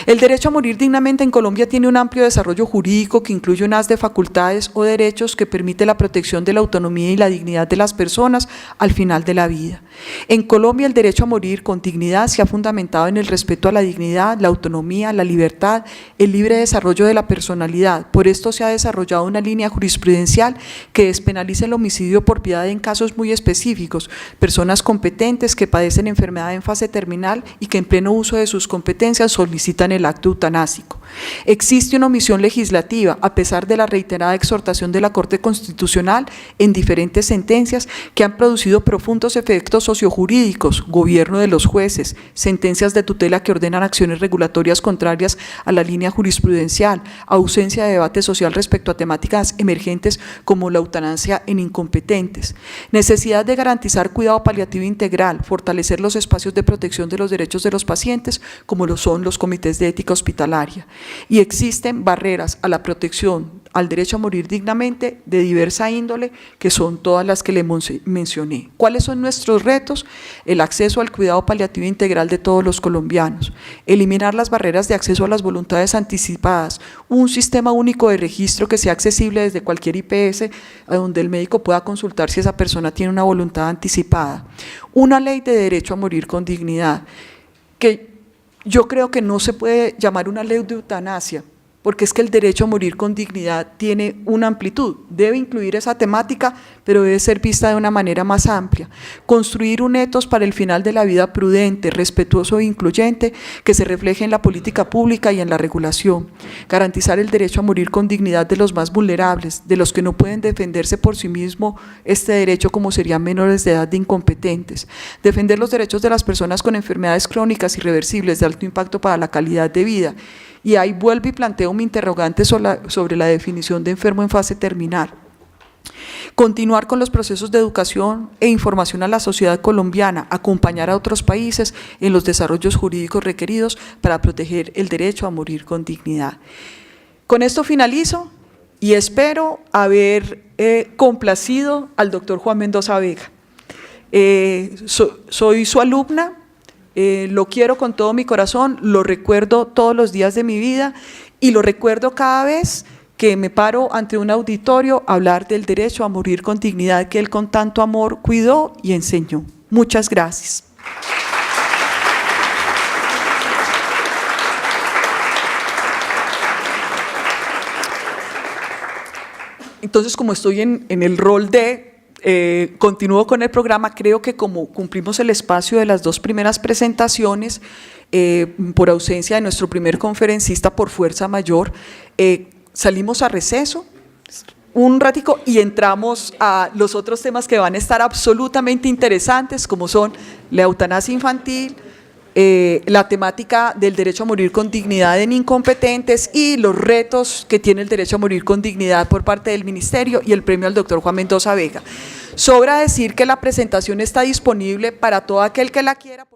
A: El derecho a morir dignamente en Colombia tiene un amplio desarrollo jurídico que incluye un haz de facultades o derechos que permite la protección de la autonomía y la dignidad de las personas al final de la vida. En Colombia el derecho a morir con dignidad se ha fundamentado en el respeto a la dignidad, la autonomía, la libertad, el libre desarrollo de la personalidad. Por esto se ha desarrollado una línea jurisprudencial que despenaliza el homicidio por piedad en casos muy específicos, personas competentes que padecen enfermedad en fase terminal y que en pleno uso de sus competencias solicitan el acto eutanásico. Existe una omisión legislativa, a pesar de la reiterada exhortación de la Corte Constitucional en diferentes sentencias que han producido profundos efectos sociojurídicos, gobierno de los jueces, sentencias de tutela que ordenan acciones regulatorias contrarias a la línea jurisprudencial, ausencia de debate social respecto a temáticas emergentes como la eutanasia en incompetentes, necesidad de garantizar cuidado paliativo integral, fortalecer los espacios de protección de los derechos de los pacientes, como lo son los comités de ética hospitalaria. Y existen barreras a la protección, al derecho a morir dignamente de diversa índole, que son todas las que le mencioné. ¿Cuáles son nuestros retos? El acceso al cuidado paliativo integral de todos los colombianos, eliminar las barreras de acceso a las voluntades anticipadas, un sistema único de registro que sea accesible desde cualquier IPS, a donde el médico pueda consultar si esa persona tiene una voluntad anticipada, una ley de derecho a morir con dignidad, que yo creo que no se puede llamar una ley de eutanasia, porque es que el derecho a morir con dignidad tiene una amplitud, debe incluir esa temática, pero debe ser vista de una manera más amplia. Construir un etos para el final de la vida prudente, respetuoso e incluyente, que se refleje en la política pública y en la regulación. Garantizar el derecho a morir con dignidad de los más vulnerables, de los que no pueden defenderse por sí mismo este derecho, como serían menores de edad de incompetentes. Defender los derechos de las personas con enfermedades crónicas irreversibles de alto impacto para la calidad de vida. Y ahí vuelvo y planteo mi interrogante sobre la definición de enfermo en fase terminal. Continuar con los procesos de educación e información a la sociedad colombiana, acompañar a otros países en los desarrollos jurídicos requeridos para proteger el derecho a morir con dignidad. Con esto finalizo y espero haber complacido al doctor Juan Mendoza Vega. Soy su alumna. Lo quiero con todo mi corazón, lo recuerdo todos los días de mi vida y lo recuerdo cada vez que me paro ante un auditorio a hablar del derecho a morir con dignidad que él con tanto amor cuidó y enseñó. Muchas gracias. Entonces, como estoy en el rol de continúo con el programa, creo que como cumplimos el espacio de las dos primeras presentaciones, por ausencia de nuestro primer conferencista por fuerza mayor, salimos a receso un ratico y entramos a los otros temas que van a estar absolutamente interesantes, como son la eutanasia infantil, la temática del derecho a morir con dignidad en incompetentes y los retos que tiene el derecho a morir con dignidad por parte del Ministerio y el premio al doctor Juan Mendoza Vega. Sobra decir que la presentación está disponible para todo aquel que la quiera.